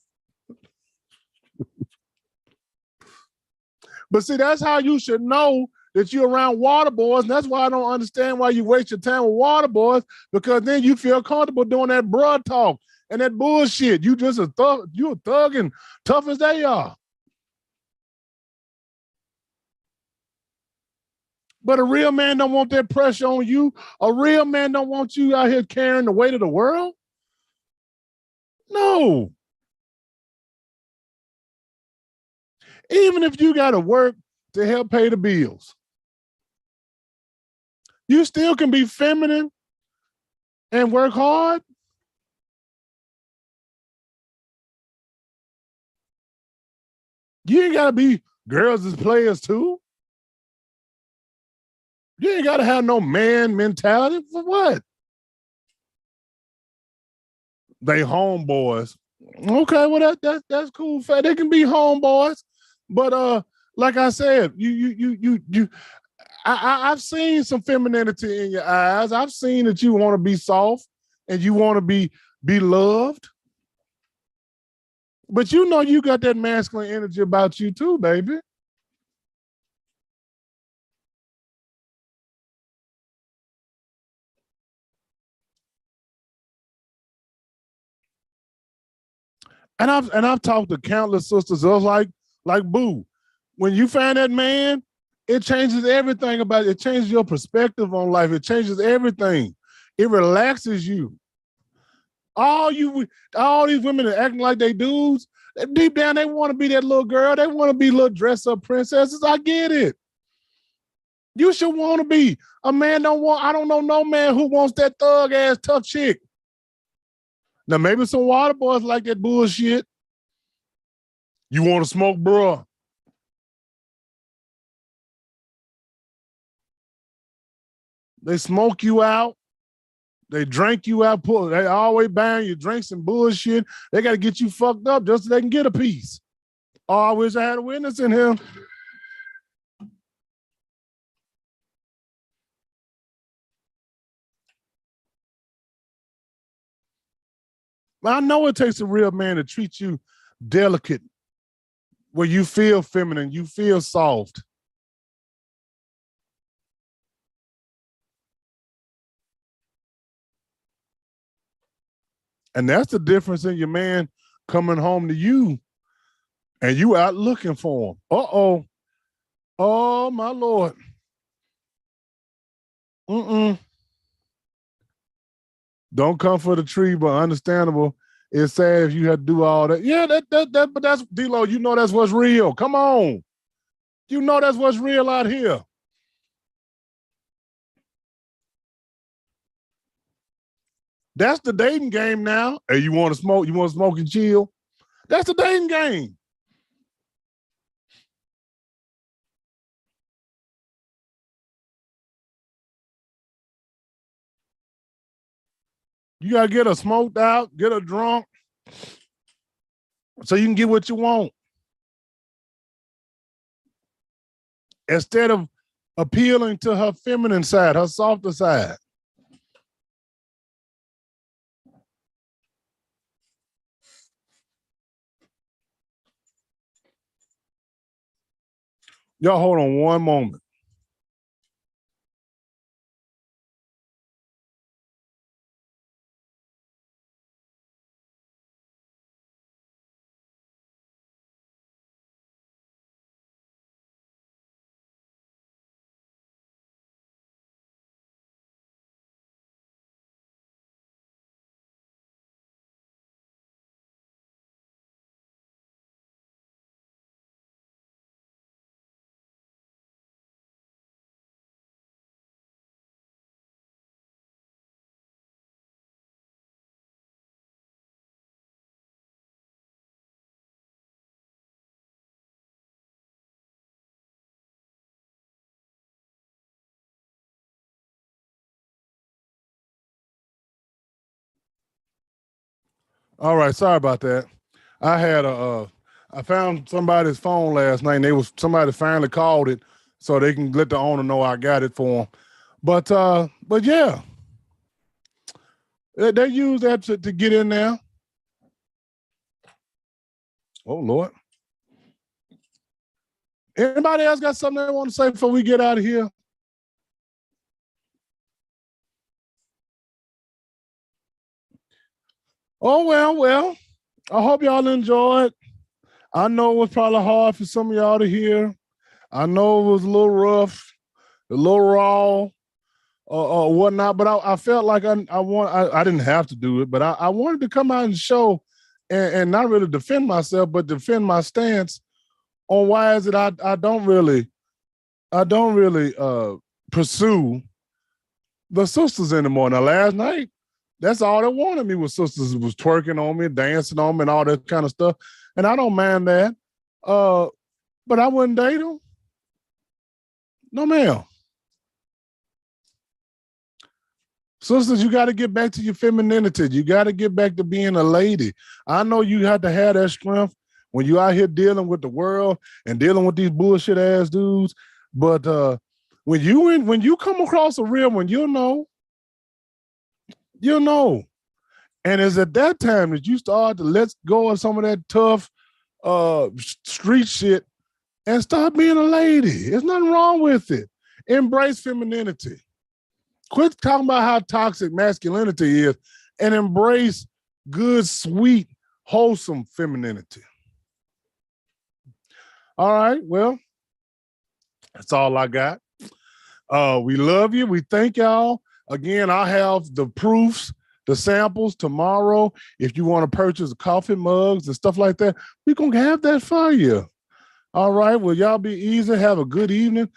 But see, that's how you should know that you're around water boys. And that's why I don't understand why you waste your time with water boys, because then you feel comfortable doing that broad talk and that bullshit. You just a thug, you a thug and tough as they are. But a real man don't want that pressure on you. A real man don't want you out here carrying the weight of the world. No. Even if you got to work to help pay the bills. You still can be feminine and work hard. You ain't got to be girls as players too. You ain't got to have no man mentality for what? They homeboys. Okay, well that's cool. They can be homeboys, but like I said, I've seen some femininity in your eyes. I've seen that you want to be soft and you want to be loved. But you know you got that masculine energy about you too, baby. And I've talked to countless sisters just like Boo. When you find that man, it changes everything about it. It changes your perspective on life. It changes everything. It relaxes you. All these women are acting like they dudes. Deep down, they want to be that little girl. They want to be little dress-up princesses. I get it. You should want to be. A man I don't know no man who wants that thug ass tough chick. Now, maybe some water boys like that bullshit. You want to smoke, bro? They smoke you out. They drink you out. They always buying you drinks and bullshit. They got to get you fucked up just so they can get a piece. Oh, I wish I had a witness in here. I know it takes a real man to treat you delicate, where you feel feminine, you feel soft. And that's the difference in your man coming home to you and you out looking for him. Uh-oh. Oh, my Lord. Mm-mm. Don't come for the tree, but understandable. It's sad if you had to do all that. Yeah, but that's D-Lo, you know that's what's real. Come on. You know that's what's real out here. That's the dating game now. Hey, you want to smoke? You want to smoke and chill? That's the dating game. You got to get her smoked out, get her drunk, so you can get what you want. Instead of appealing to her feminine side, her softer side. Y'all hold on one moment. All right, sorry about that. I found somebody's phone last night, and somebody finally called it, so they can let the owner know I got it for them. But yeah, they use that to get in there. Oh Lord. Anybody else got something they want to say before we get out of here? Oh well. I hope y'all enjoyed. I know it was probably hard for some of y'all to hear. I know it was a little rough, a little raw, or whatnot. But I felt like I didn't have to do it, but I wanted to come out and show and not really defend myself, but defend my stance on why is it I don't really I don't really pursue the sisters anymore. Now, last night, that's all they wanted me was sisters was twerking on me, dancing on me, and all that kind of stuff. And I don't mind that. Uh, but I wouldn't date them. No, ma'am. Sisters, you got to get back to your femininity. You got to get back to being a lady. I know you have to have that strength when you out here dealing with the world and dealing with these bullshit ass dudes. But when you come across a real one, you'll know. And it's at that time that you start to let go of some of that tough street shit and start being a lady. There's nothing wrong with it. Embrace femininity. Quit talking about how toxic masculinity is and embrace good, sweet, wholesome femininity. All right, well, that's all I got. We love you. We thank y'all. Again, I have the proofs, the samples tomorrow. If you want to purchase coffee mugs and stuff like that, we're going to have that for you. All right, well, y'all be easy. Have a good evening.